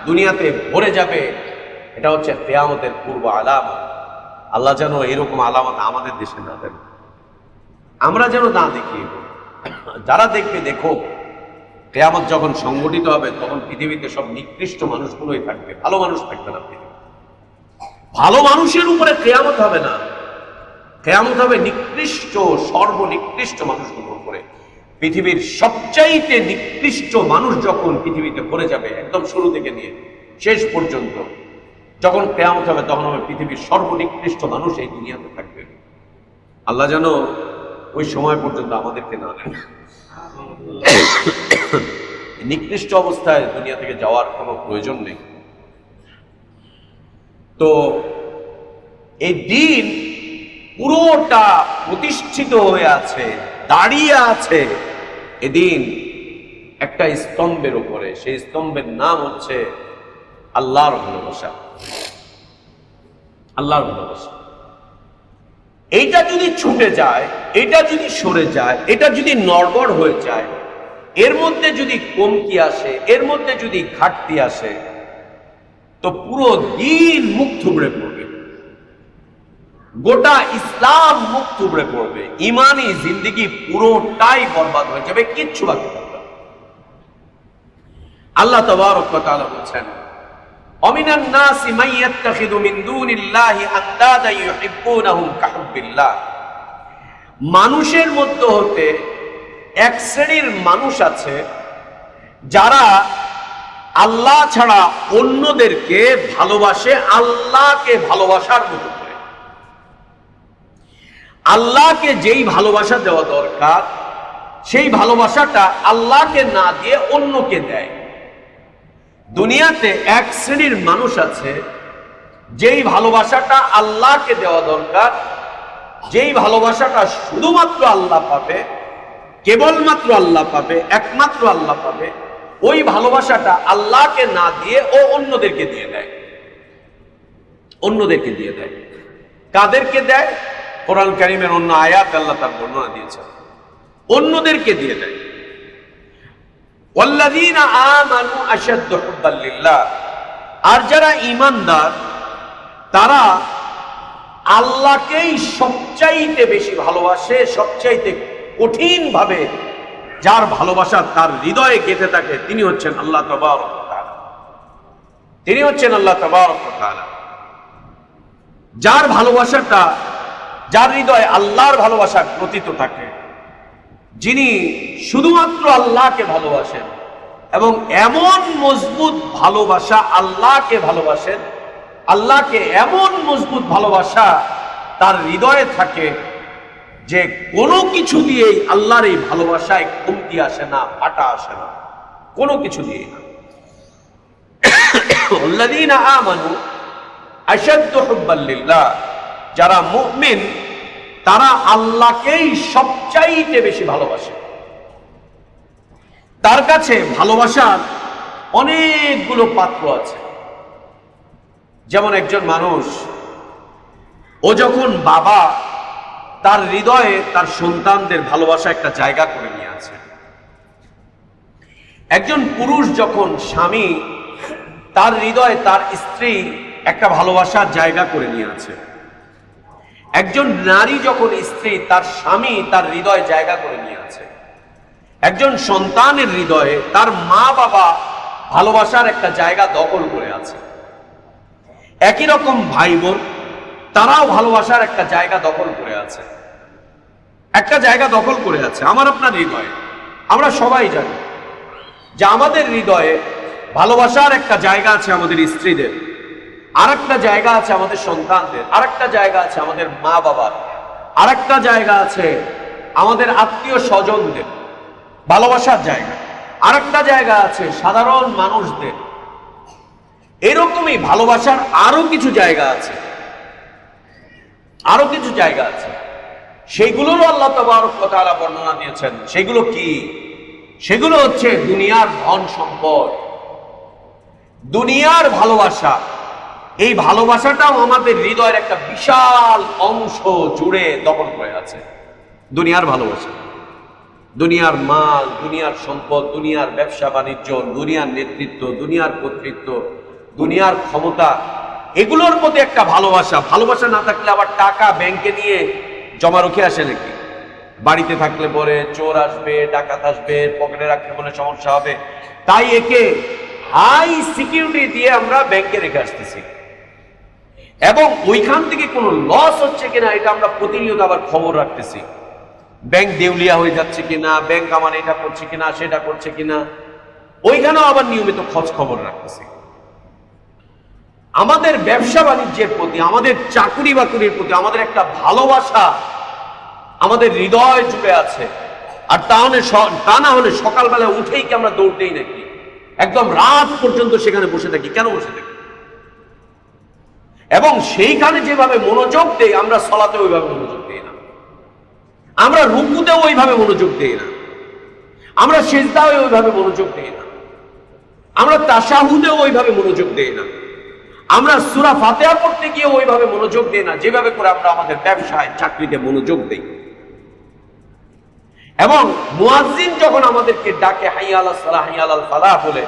দুনিয়াতে ভরে যাবে। এটা হচ্ছে কিয়ামতের পূর্ব আলামত। আল্লাহ যেন এরকম আলামত আমাদের দেশে না দেন, আমরা যেন না দেখি। যারা দেখবে দেখো, কিয়ামত যখন সংগঠিত হবে তখন পৃথিবীতে সব নিকৃষ্ট মানুষগুলোই থাকবে, ভালো মানুষ থাকবে না। ভালো মানুষের উপরে কিয়ামত হবে না, কিয়ামত হবে নিকৃষ্ট, সর্বনিকৃষ্ট মানুষগুলোর উপরে। পৃথিবীর সবচাইতে নিকৃষ্ট মানুষ যখন পৃথিবীতে ভরে যাবে, একদম শুরু থেকে নিয়ে শেষ পর্যন্ত, যখন কিয়ামত হবে তখন হবে পৃথিবীর সর্বনিকৃষ্ট মানুষ এই দুনিয়াতে থাকবে। আল্লাহ যেন ওই সময় পর্যন্ত আমাদেরকে না দেন। নিকৃষ্ট অবস্থায় দুনিয়া থেকে যাওয়ার কোনো প্রয়োজন নেই। তো এই দিন পুরোটা প্রতিষ্ঠিত হয়ে আছে, দাঁড়িয়ে আছে এদিন একটা স্তম্ভের উপরে। সেই স্তম্ভের নাম হচ্ছে আল্লাহর ভালোবাসা। আল্লাহর ভালোবাসা। এইটা যদি ছুটে যায়, এটা যদি সরে যায়, এটা যদি নড়বড় হয়ে যায়, এর মধ্যে যদি কমতি আসে, এর মধ্যে যদি ঘাটতি আসে, তো পুরো দিন মুখ থুবড়ে পড়বে, গোটা ইসলাম মুখ থুবড়ে পড়বে, ইমানি জিন্দেগি পুরোটাই বরবাদ হয়ে যাবে, কিচ্ছু বাকি থাকবে না। আল্লাহ তাবারক ওয়া তাআলা বলেন, অমিনান নাসি মান ইয়াত্তাখিযু মিন দুনিল্লাহি আনদাদা ইউহিব্বুনাহুম কাহুব্বিল্লাহ। মানুষের মধ্যে হতে এক শ্রেণীর মানুষ আছে যারা আল্লাহ ছাড়া অন্যদেরকে ভালোবাসে আল্লাহকে ভালোবাসার মতো করে। আল্লাহকে যেই ভালোবাসা দেওয়া দরকার সেই ভালোবাসাটা আল্লাহকে না দিয়ে অন্যকে দেয়। দুনিয়াতে এক শ্রেণীর মানুষ আছে যেই ভালোবাসাটা আল্লাহকে দেওয়া দরকার, যেই ভালোবাসাটা শুধুমাত্র আল্লাহ পাবে, কেবলমাত্র আল্লাহ পাবে, একমাত্র আল্লাহ পাবে, ওই ভালোবাসাটা আল্লাহকে না দিয়ে ও অন্যদেরকে দিয়ে দেয়। অন্যদেরকে দিয়ে দেয়। কাদেরকে দেয়? কোরআন কারীমের অন্য আয়াত আল্লাহ তার বর্ণনা দিয়েছেন। অন্যদেরকে দিয়ে দেয়। ওয়াল্লাযীনা আমানু আশাদ্দু হুব্বাল লিল্লাহ। আর যারা ঈমানদার তারা আল্লাহকেই সবচাইতে বেশি ভালোবাসে, সবচাইতে কঠিন ভাবে যার ভালোবাসা তার হৃদয়ে গেঁথে থাকে তিনি হচ্ছেন আল্লাহ তাবারক ওয়া তাআলা। তিনি হচ্ছেন আল্লাহ তাবারক ওয়া তাআলা। যার ভালোবাসাটা, যার হৃদয়ে আল্লাহর ভালোবাসা গ্রথিত থাকে, যিনি শুধুমাত্র আল্লাহকে ভালোবাসেন এবং এমন মজবুত ভালোবাসা আল্লাহকে ভালোবাসেন, আল্লাহকে এমন মজবুত ভালোবাসা তার হৃদয়ে থাকে যে কোনো কিছু দিয়েই আল্লাহর এই ভালোবাসায় কমতি আসে না, ফাটা আসে না, কোনো কিছু দিয়ে না। আল্লাযীনা আমানু আশাদ্দু হুব্বাল লিল্লাহ। যারা মুমিন তারা আল্লাহকেই সবচাইতে বেশি ভালোবাসে। তার কাছে ভালোবাসার অনেকগুলো পাত্র আছে। যেমন একজন মানুষ, ও যখন বাবা, তার হৃদয়ে তার সন্তানদের ভালোবাসা একটা জায়গা করে নিয়ে আছে। একজন পুরুষ যখন স্বামী, তার হৃদয়ে তার স্ত্রী একটা ভালোবাসার জায়গা করে নিয়ে আছে। একজন নারী যখন স্ত্রী, তার স্বামী তার হৃদয় জায়গা করে নিয়ে আছে। একজন সন্তানের হৃদয়ে তার মা বাবা ভালোবাসার একটা জায়গা দখল করে আছে। একই রকম ভাই বোন তারাও ভালোবাসার একটা জায়গা দখল করে আছে, একটা জায়গা দখল করে আছে আমার আপনার হৃদয়ে। আমরা সবাই জানি যে আমাদের হৃদয়ে ভালোবাসার একটা জায়গা আছে আমাদের স্ত্রীদের, আর একটা জায়গা আছে আমাদের সন্তানদের, আর একটা জায়গা আছে আমাদের মা বাবার, আর একটা জায়গা আছে আমাদের আত্মীয় স্বজনদের ভালোবাসার জায়গা, আর একটা জায়গা আছে সাধারণ মানুষদের। এরকমই ভালোবাসার আরো কিছু জায়গা আছে, আরো কিছু জায়গা আছে। সেইগুলোরও আল্লাহ তাবারক ওয়া তাআলা বর্ণনা দিয়েছেন। সেগুলো কি? সেগুলো হচ্ছে দুনিয়ার ধন সম্পদ, দুনিয়ার ভালোবাসা। এই ভালোবাসাটাও আমাদের হৃদয়ের একটা বিশাল অংশ জুড়ে দখল করে আছে। দুনিয়ার ভালোবাসা, দুনিয়ার মাল, দুনিয়ার সম্পদ, দুনিয়ার ব্যবসা বাণিজ্য, দুনিয়ার নেতৃত্ব, দুনিয়ার কর্তৃত্ব, দুনিয়ার ক্ষমতা, এগুলোর প্রতি একটা ভালোবাসা। ভালোবাসা না থাকলে আবার টাকা ব্যাংকে নিয়ে জমা রেখে আসে নাকি? বাড়িতে থাকলে পরে চোর আসবে, ডাকাত আসবে, পকেটে রাখলে বলে সমস্যা হবে, তাই একে হাই সিকিউরিটি দিয়ে আমরা ব্যাংকে রেখে আসতেছি, এবং ওইখান থেকে কোনো লস হচ্ছে কিনা এটা আমরা প্রতিনিয়ত আবার খবর রাখতেছি। ব্যাংক দেউলিয়া হয়ে যাচ্ছে কিনা, ব্যাংক আমার এটা করছে কিনা, সেটা করছে কিনা, ওইখানেও আবার নিয়মিত খোঁজ খবর রাখতেছি। আমাদের ব্যবসা বাণিজ্যের প্রতি, আমাদের চাকুরি বাকুরির প্রতি আমাদের একটা ভালোবাসা আমাদের হৃদয় জুড়ে আছে। আর তা না হলে সকালবেলা উঠেই কি আমরা দৌড়তেই নাকি? একদম রাত পর্যন্ত সেখানে বসে থাকি। কেন বসে থাকি? এবং সেইখানে যেভাবে মনোযোগ দেই, আমরা সলাতে ওইভাবে মনোযোগ দিই না, আমরা রুকুতেও ওইভাবে মনোযোগ দিই না, আমরা সিজদায় ওইভাবে মনোযোগ দিই না, আমরা তাশাহুদেও ওইভাবে মনোযোগ দিই না, আমরা সূরা ফাতিহা পড়তে গিয়ে ওইভাবে মনোযোগ দিই না যেভাবে করে আমরা আমাদের ব্যবসায় চাকরিতে মনোযোগ দেই। এবং মুয়াজ্জিন যখন আমাদেরকে ডাকে হাইয়া আলাস সালাহ, হাইয়া আলাল ফালাহ বলে,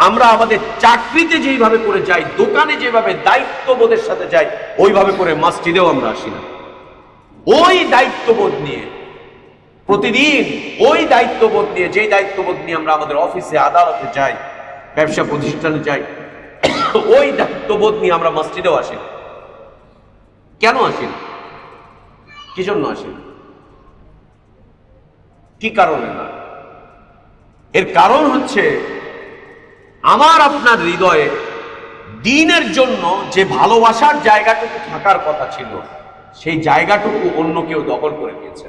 আমরা আমাদের চাকরিতে যেভাবে করে যাই, দোকানে যেভাবে দায়িত্ববোধের সাথে যাই, ওইভাবে করে মসজিদেও আমরা আসি না। ওই দায়িত্ববোধ নিয়ে প্রতিদিন, ওই দায়িত্ববোধ নিয়ে, যেই দায়িত্ববোধ নিয়ে আমরা আমাদের অফিসে, আদালতে যাই, ব্যবসা প্রতিষ্ঠানে যাই, ওই দায়িত্ববোধ নিয়ে আমরা মসজিদেও আসি না। কেন আসি না? কি জন্য আসি না? কি কারণে না? এর কারণ হচ্ছে আমার আপনার হৃদয়ে দ্বীনের জন্য যে ভালোবাসার জায়গাটুকু থাকার কথা ছিল, সেই জায়গাটুকু অন্য কেউ দখল করে নিয়েছে।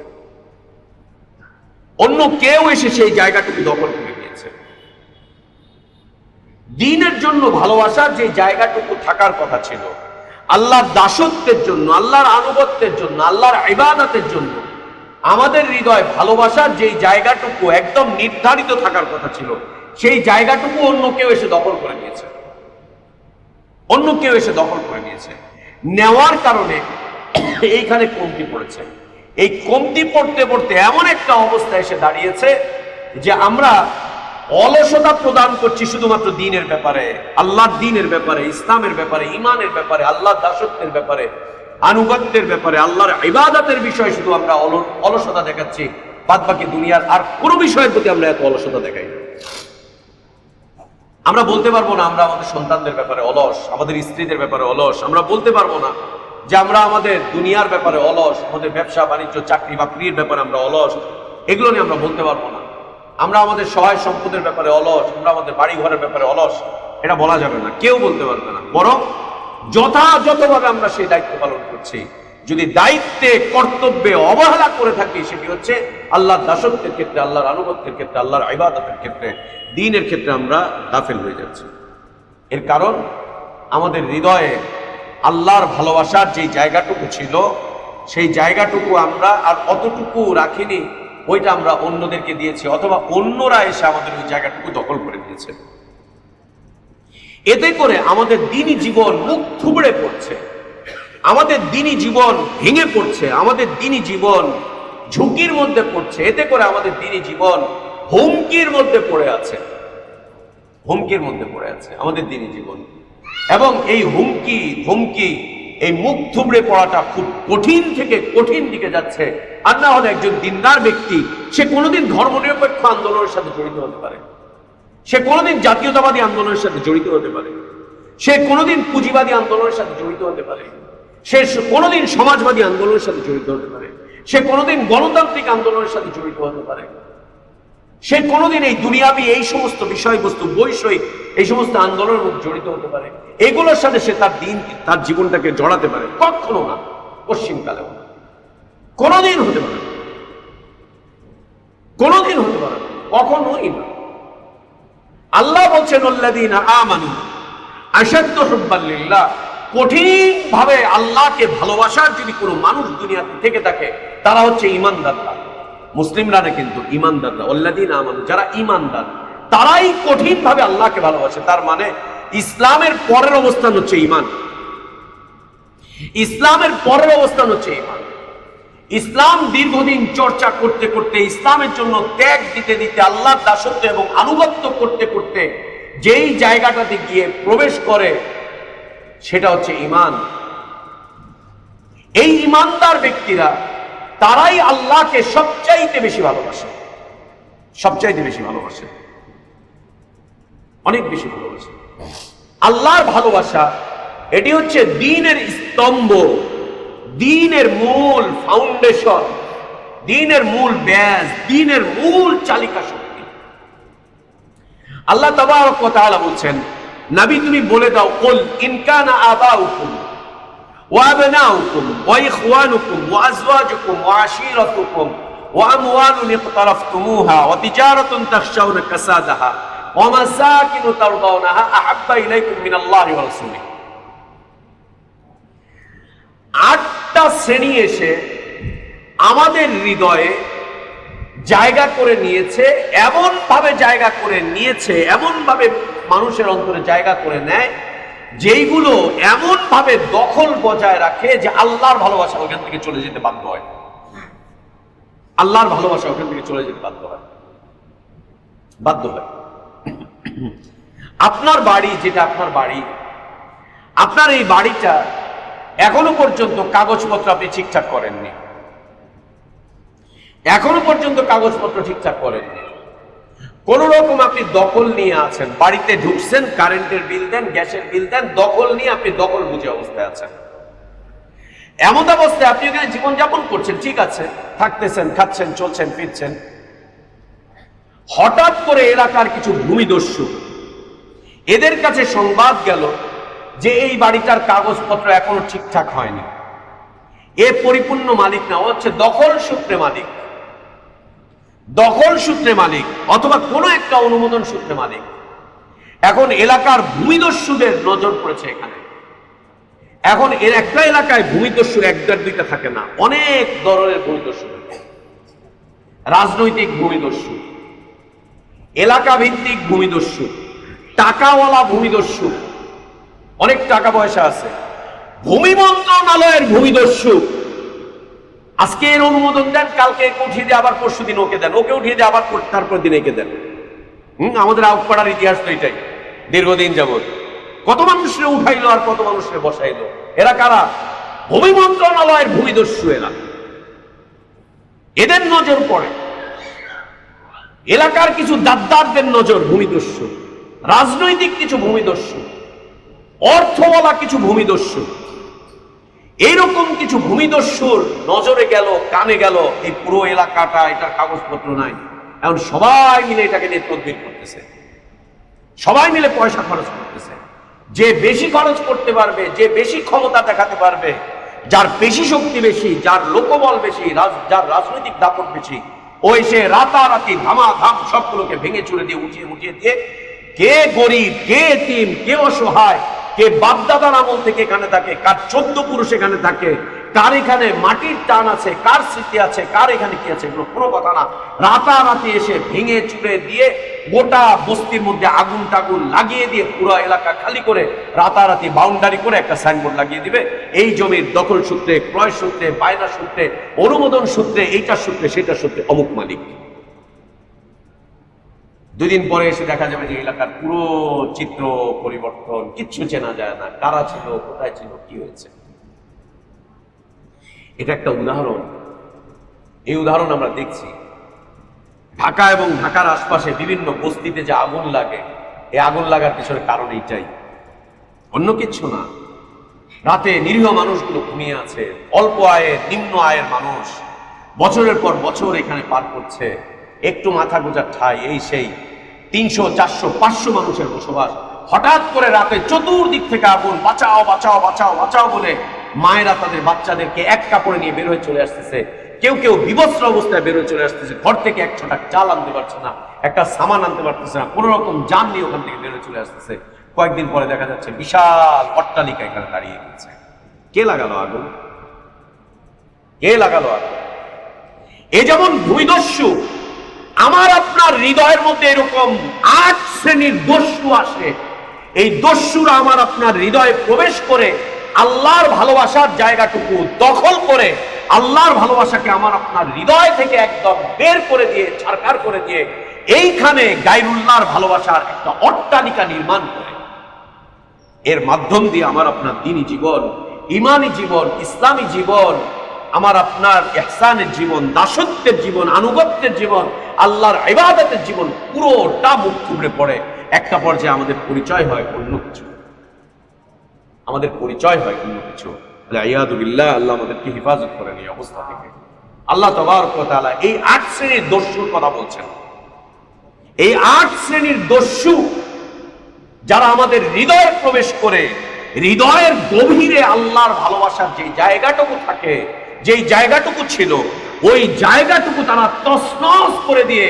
অন্য কেউ এসে সেই জায়গাটুকু দখল করে নিয়েছে। দ্বীনের জন্য ভালোবাসার যে জায়গাটুকু থাকার কথা ছিল, আল্লাহর দাসত্বের জন্য, আল্লাহর আনুগত্যের জন্য, আল্লাহর ইবাদতের জন্য আমাদের হৃদয় ভালোবাসার যেই জায়গাটুকু একদম নির্ধারিত থাকার কথা ছিল, সেই জায়গাটুকু অন্য কেউ এসে দখল করে নিয়েছে। অন্য কেউ এসে দখল করে নিয়েছে। নেওয়ার কারণে এইখানে কমতি পড়েছে। এই কমতি পড়তে পড়তে এমন একটা অবস্থা এসে দাঁড়িয়েছে যে আমরা অলসতা প্রদান করছি শুধুমাত্র দ্বীনের ব্যাপারে, আল্লাহর দ্বীনের ব্যাপারে, ইসলামের ব্যাপারে, ঈমানের ব্যাপারে, আল্লাহর দাসত্বের ব্যাপারে, আনুগত্যের ব্যাপারে, আল্লাহর ইবাদতের বিষয়ে শুধু আমরা অলসতা দেখাচ্ছি। বাদ বাকি দুনিয়ার আর কোনো বিষয়ের প্রতি আমরা এত অলসতা দেখাই না। আমরা বলতে পারবো না আমরা আমাদের সন্তানদের ব্যাপারে অলস, আমাদের স্ত্রীদের ব্যাপারে অলস। আমরা বলতে পারবো না যে আমরা আমাদের দুনিয়ার ব্যাপারে অলস, আমাদের ব্যবসা বাণিজ্য, চাকরি বাকরির ব্যাপারে আমরা অলস। এগুলো নিয়ে আমরা বলতে পারবো না। আমরা আমাদের সহায় সম্পদের ব্যাপারে অলস, আমরা আমাদের বাড়ি ঘরের ব্যাপারে অলস, এটা বলা যাবে না, কেউ বলতে পারবে না। বরং যথাযথভাবে আমরা সেই দায়িত্ব পালন করছি। যদি দায়িত্বে, কর্তব্যে অবহেলা করে থাকি, সেটি হচ্ছে আল্লাহর দাসত্বের ক্ষেত্রে, আল্লাহর আনুগত্যের ক্ষেত্রে, আল্লাহর ইবাদতের ক্ষেত্রে, দ্বীনের ক্ষেত্রে আমরা গাফেল হয়ে যাচ্ছি। এর কারণ আমাদের হৃদয়ে আল্লাহর ভালোবাসার যে জায়গাটুকু ছিল, সেই জায়গাটুকু আমরা আর অতটুকু রাখিনি, ওইটা আমরা অন্যদেরকে দিয়েছি, অথবা অন্যরা এসে আমাদের ওই জায়গাটুকু দখল করে দিয়েছে। এতে করে আমাদের দ্বীনি জীবন মুখ থুবড়ে পড়ছে, আমাদের দ্বীনি জীবন ভেঙে পড়ছে, আমাদের দ্বীনি জীবন ঝুঁকির মধ্যে পড়ছে। এতে করে আমাদের দ্বীনি জীবন হুমকির মধ্যে পড়ে আছে, হুমকির মধ্যে পড়ে আছে আমাদের দ্বীনি জীবন। এবং এই হুমকি ধমকি, এই মুখ থুবড়ে পড়াটা খুব কঠিন থেকে কঠিন দিকে যাচ্ছে। আর না হলে একজন দিনদার ব্যক্তি, সে কোনোদিন ধর্মনিরপেক্ষ আন্দোলনের সাথে জড়িত হতে পারে, সে কোনোদিন জাতীয়তাবাদী আন্দোলনের সাথে জড়িত হতে পারে, সে কোনোদিন পুঁজিবাদী আন্দোলনের সাথে জড়িত হতে পারে, সে কোনোদিন সমাজবাদী আন্দোলনের সাথে জড়িত হতে পারে, সে কোনোদিন গণতান্ত্রিক আন্দোলনের সাথে জড়িত হতে পারে, সে কোনোদিন এই দুনিয়াবি এই সমস্ত বিষয়বস্তু, বৈষয়িক এই সমস্ত আন্দোলনের মধ্যে জড়িত হতে পারে। এগুলোর সাথে সে তার দিন, তার জীবনটাকে জড়াতে পারে। কখনো না, পশ্চিমকালেও না, কোনোদিন হতে পারে না, কোনোদিন হতে পারে না, কখনোই না। আল্লাহ বলছেন আল্লাযীনা আমানু আশাদ্দু হুব্বান লিল্লাহ, কঠিন ভাবে আল্লাহকে ভালোবাসার যদি কোনো মানুষ দুনিয়াতে থেকে থাকে, তারা হচ্ছে ঈমানদাররা। মুসলিমরা না, কিন্তু ঈমানদাররা, আল্লাযীনা আমানু, যারা ঈমানদার, তারাই কঠিন ভাবে আল্লাহকে ভালোবাসে। তার মানে ইসলামের পরের অবস্থান হচ্ছে ঈমান, ইসলামের পরের অবস্থান হচ্ছে ঈমান। ইসলাম দীর্ঘদিন চর্চা করতে করতে, ইসলামের জন্য ত্যাগ দিতে দিতে, আল্লাহর দাসত্ব এবং আনুগত্য করতে করতে যেই জায়গাটাতে গিয়ে প্রবেশ করে, সেটা হচ্ছে ঈমান। এই ঈমানদার ব্যক্তিরা তারাই আল্লাহকে সবচাইতে বেশি ভালোবাসে, সবচাইতে বেশি ভালোবাসে, অনেক বেশি ভালোবাসে। আল্লাহর ভালোবাসা এটি হচ্ছে দ্বীনের স্তম্ভ, দ্বীনের মূল ফাউন্ডেশন, দ্বীনের মূল ব্যাস, দ্বীনের মূল চালিকা শক্তি। আল্লাহ তাবারক ওয়া তাআলা বলছেন, নবী তুমি বলে দাও, কুল ইন কানা আবাউকুম ওয়া আবনাউকুম ওয়া ইখওয়ানুকুম ওয়া আজওয়াজুকুম ওয়া আশীরাতুকুম ওয়া আমওয়ালুন ইকতারাফতুমুহা ওয়া তিজারাতুন তাখশাউনা কাসাদাহা ওয়া মাসাকিনু তারদাউনাহা আহাব্বা ইলাইকুম মিনাল্লাহি ওয়া রাসূলিহি। 8টা শ্রেণী এসে আমাদের হৃদয়ে জায়গা করে নিয়েছে, এমন ভাবে জায়গা করে নিয়েছে, এমন ভাবে মানুষের অন্তরে জায়গা করে নেয়, যেইগুলো এমন ভাবে দখল বজায় রাখে যে আল্লাহর ভালোবাসা ওখান থেকে চলে যেতে বাধ্য হয়, আল্লাহর ভালোবাসা ওখান থেকে চলে যেতে বাধ্য হয়, বাধ্য হয়। আপনার বাড়ি, যেটা আপনার বাড়ি, আপনার এই বাড়িটা এখনো পর্যন্ত কাগজপত্র আপনি ঠিকঠাক করেননি, এখনো পর্যন্ত কাগজপত্র ঠিকঠাক করেননি, কোন রকম আপনি দখল নিয়ে আছেন, বাড়িতে ঢুকছেন, কারেন্টের বিল দেন, গ্যাসের বিল দেন, দখল নিয়ে আপনি দখল বুঝে অবস্থায় আছেন। এমন অবস্থায় আপনি এখানে জীবনযাপন করছেন, ঠিক আছে, থাকতেছেন, খাচ্ছেন, চলছেন, ফিরছেন। হঠাৎ করে এলাকার কিছু ভূমিদস্যু, এদের কাছে সংবাদ গেল যে এই বাড়িটার কাগজপত্র এখনো ঠিকঠাক হয়নি, এ পরিপূর্ণ মালিক না, ও হচ্ছে দখল সূত্রে মালিক, দখল সূত্রে মালিক, অথবা কোনো একটা অনুমোদন সূত্রে মালিক। এখন এলাকার ভূমিদস্যুদের নজর পড়েছে এখানে। এখন এর একটা এলাকায় ভূমিদস্যু একটা দুইটা থাকে না, অনেক ধরনের ভূমিদস্যু, রাজনৈতিক ভূমিদস্যু, এলাকা ভিত্তিক ভূমিদস্যু, টাকাওয়ালা ভূমিদস্যু, অনেক টাকা পয়সা আছে, ভূমি মন্ত্রণালয়ের ভূমিদস্যু। আজকে এর অনুমোদন দেন, কালকে একে উঠিয়ে দিয়ে আবার পরশু দিন ওকে দেন, ওকে উঠিয়ে দিয়ে আবার তারপর দিন একে দেন। আমাদের আউটপাড়ার ইতিহাস তো এটাই, দীর্ঘদিন যাবৎ কত মানুষরে উঠাইলো আর কত মানুষরে বসাইলো। এরা কারা? ভূমি মন্ত্রণালয়ের ভূমিদস্যু এরা। এদের নজর পড়ে, এলাকার কিছু দাদ্দারদের নজর ভূমিদস্যু, রাজনৈতিক কিছু ভূমিদস্যু, অর্থওয়ালা কিছু ভূমিদস্যু, এইরকম কিছু ভূমিদস্যুর নজরে গেল, কানে গেল এই পুরো এলাকাটা, এটার কাগজপত্র নাই। এখন সবাই মিলে এটাকে নিয়ে তদবির করতেছে, সবাই মিলে পয়সা খরচ করতেছে। যে বেশি খরচ করতে পারবে, যে বেশি ক্ষমতা দেখাতে পারবে, যার বেশি শক্তি বেশি, যার লোকবল বেশি, যার রাজনৈতিক দাপট বেশি, ওই সে রাতারাতি ধামাধাম সবগুলোকে ভেঙে চুরে দিয়ে উঠিয়ে মুঠিয়ে দিয়ে, কে গরিব, কে এতিম, কে অসহায়, কে বাপদাদার আমল থেকে এখানে থাকে, কার 14 পুরুষ এখানে থাকে, কার এখানে মাটির টান আছে, কার স্মৃতি আছে, কার এখানে কি আছে, এগুলো কোনো কথা না। রাতারাতি এসে ভেঙে চুরে দিয়ে গোটা বস্তির মধ্যে আগুন টাগুন লাগিয়ে দিয়ে পুরো এলাকা খালি করে রাতারাতি বাউন্ডারি করে একটা সাইনবোর্ড লাগিয়ে দিবে, এই জমির দখল সূত্রে, ক্রয় সূত্রে, বায়না সূত্রে, অনুমোদন সূত্রে, এইটার সূত্রে, সেটার সূত্রে অমুক মালিক। 2 দিন পরে এসে দেখা যাবে যে এলাকার পুরো চিত্র পরিবর্তন, কিচ্ছু চেনা যায় না, কারা ছিল, কোথায় ছিল, কি হয়েছে। এটা একটা উদাহরণ। এই উদাহরণ আমরা দেখছি ঢাকা এবং ঢাকার আশপাশে বিভিন্ন বস্তিতে যে আগুন লাগে, এই আগুন লাগার পিছনে কারণ এইটাই, অন্য কিচ্ছু না। রাতে নিরীহ মানুষগুলো ঘুমিয়ে আছে, অল্প আয়ের, নিম্ন আয়ের মানুষ বছরের পর বছর এখানে পার করছে, একটু মাথা গোজার ঠাঁই, এই সেই 300, 400, 500 মানুষের বসবাস। হঠাৎ করে রাতে চতুর্দিক থেকে আগুন, বাঁচাও বাঁচাও বাঁচাও বাঁচাও বলে মায়েরা তাদের বাচ্চাদেরকে এক কাপড়ে নিয়ে বের হয়ে চলে আসতেছে, কেউ কেউ বিবস্ত্র অবস্থায় বের হয়ে চলে আসতেছে, ঘর থেকে এক ছটা চাল আনতে পারছে না, একটা সামান আনতে পারতেছে না, কোন রকম যান নিয়ে ওখান থেকে বের হয়ে চলে আসতেছে। কয়েকদিন পরে দেখা যাচ্ছে বিশাল অট্টালিকা এখানে দাঁড়িয়ে গেছে। কে লাগালো আগুন? কে লাগালো আগুন? এ যেমন ভূমিদস্যু, আমার আপনার হৃদয়ের মধ্যে এরকম 8 শ্রেণীর দস্যু আসে। এই দস্যুরা আমার আপনার হৃদয়ে প্রবেশ করে আল্লাহর ভালোবাসার জায়গাটুকু দখল করে আল্লাহর ভালোবাসাকে আমার আপনার হৃদয় থেকে একদম বের করে দিয়ে, ছারকার করে দিয়ে এইখানে গায়রুল্লাহর ভালোবাসার একটা অট্টালিকা নির্মাণ করে। এর মাধ্যম দিয়ে আমার আপনার দ্বীনি জীবন, ইমানি জীবন, ইসলামী জীবন, আমার আপনার ইহসানের জীবন, দাসত্বের জীবন, আনুগত্যের জীবন, আল্লাহর ইবাদতের জীবন পুরোটা মুখ থুবড়ে পড়ে একটা পর্যায়ে আমাদের পরিচয় হয় অন্য কিছু, আমাদের পরিচয় হয় অন্য কিছু। আইয়াদুবিল্লাহ, আল্লাহ আমাদেরকে হেফাজত করেন এই অবস্থা থেকে। আল্লাহ তাবারক ওয়া তাআলা এই ৮ শ্রেণীর দস্যুর কথা বলছেন। এই ৮ শ্রেণীর দস্যু যারা আমাদের হৃদয়ে প্রবেশ করে, হৃদয়ের গভীরে আল্লাহর ভালোবাসার যে জায়গাটুকু থাকে, যেই জায়গাটুকু ছিল, ওই জায়গাটুকু তারা তছনছ করে দিয়ে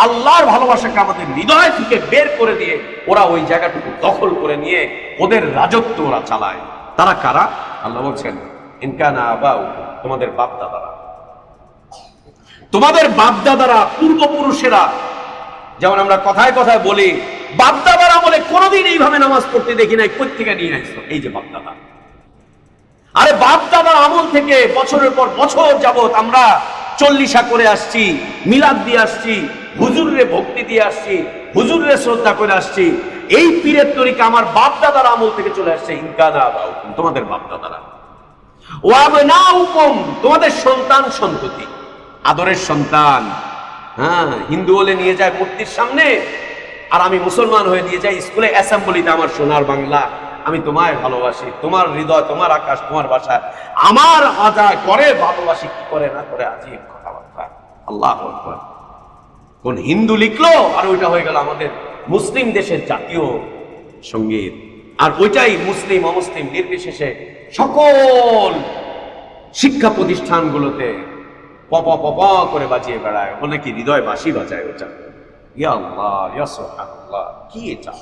আল্লাহর ভালোবাসাকে আমাদের হৃদয় থেকে বের করে দিয়ে ওরা ওই জায়গাটুকু দখল করে নিয়ে ওদের রাজত্ব ওরা চালায়। তারা কারা? আল্লাহ বলছেন, ইনকানা আবাউ, তোমাদের বাপদাদারা, তোমাদের বাপদাদারা, পূর্বপুরুষেরা। যেমন আমরা কথায় কথায় বলি, বাপদাদার আমলে কোনোদিন এইভাবে নামাজ পড়তে দেখি নাই, কই থেকে নিয়ে আসছো? এই যে বাপদাদা। আরে বাপদাদার আমল থেকে বছরের পর বছর যাবত আমরা চল্লিশা করে আসছি, মিলাদ দিয়ে আসছি, হুজুরে ভক্তি দিয়ে আসছি, হুজুরে শ্রদ্ধা করে আসছি। এই পীরের তরিকা আমার বাপদাদার আমল থেকে চলে আসছে। ইনকানা আবাউকুম, তোমাদের বাপদাদারা। ওয়া আবনাউকুম, তোমাদের সন্তান সন্ততি, আদরের সন্তান। হ্যাঁ, হিন্দু হলে নিয়ে যায় মূর্তির সামনে, আর আমি মুসলমান হয়ে দিয়ে যাই স্কুলে অ্যাসেম্বলিতে, আমার সোনার বাংলা, আমি তোমায় ভালোবাসি, তোমার হৃদয়, তোমার আকাশ, তোমার বাসা, আমার আজায় করে ভালোবাসি, কি করে না করে, আজীব কথাবার্তা। আল্লাহু আকবার। কোন হিন্দু লিখলো আর ওইটা হয়ে গেল আমাদের মুসলিম দেশের জাতীয় সঙ্গীত, আর ওইটাই মুসলিম অমুসলিম নির্বিশেষে সকল শিক্ষা প্রতিষ্ঠানগুলোতে পপ পপ করে বাজিয়ে বেড়ায়, বলে কি হৃদয় বাঁশি বাজায় ওটা। ইয়া আল্লাহ, ইয়া সুবহানাল্লাহ, কি এটা,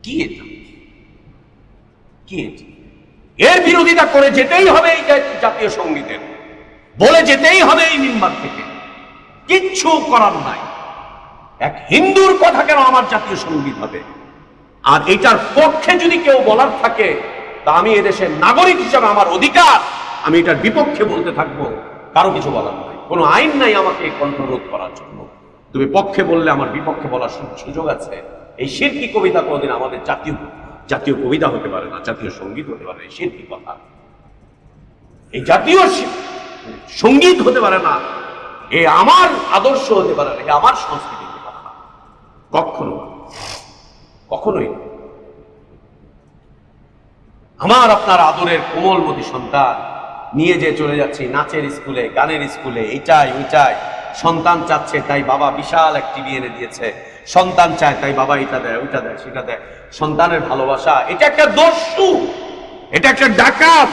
কি এটা, কি এটা? এর বিরোধিতা করে যেতেই হবে এই জাতীয় সঙ্গীতের, বলে যেতেই হবে এই মিম্বার থেকে, কিচ্ছু করার নাই। এক হিন্দুর কথা কেন আমার জাতীয় সঙ্গীত হবে? আর এটার পক্ষে যদি কেউ বলার থাকে, তা আমি এদেশের নাগরিক হিসাবে আমার অধিকার, আমি এটার বিপক্ষে বলতে থাকবো, কারো কিছু বলার নাই। কোনো আইন নাই আমাকে কণ্ঠরোধ করার জন্য। তুমি পক্ষে বললে আমার বিপক্ষে বলার সুযোগ আছে। এই শিরকি কবিতা কোনোদিন আমাদের জাতীয় কবিতা হতে পারে না, জাতীয় সঙ্গীত হতে পারে না। এই শিরকি কথা, এই জাতীয় সঙ্গীত হতে পারে না, এ আমার আদর্শ হতে পারে না, আমার সংস্কৃতি হতে পারে না, কখনো, কখনোই। আমার আপনার আদরের কোমলমতি সন্তান নিয়ে যে চলে যাচ্ছি নাচের স্কুলে, গানের স্কুলে, এইটাই ওইটাই। সন্তান চাচ্ছে তাই বাবা বিশাল এক টিভি এনে দিয়েছে, সন্তান চায় তাই বাবা এটা দেয়, ওইটা দেয়, সেটা দেয়। সন্তানের ভালোবাসা এটা একটা দস্যু, এটা একটা ডাকাত।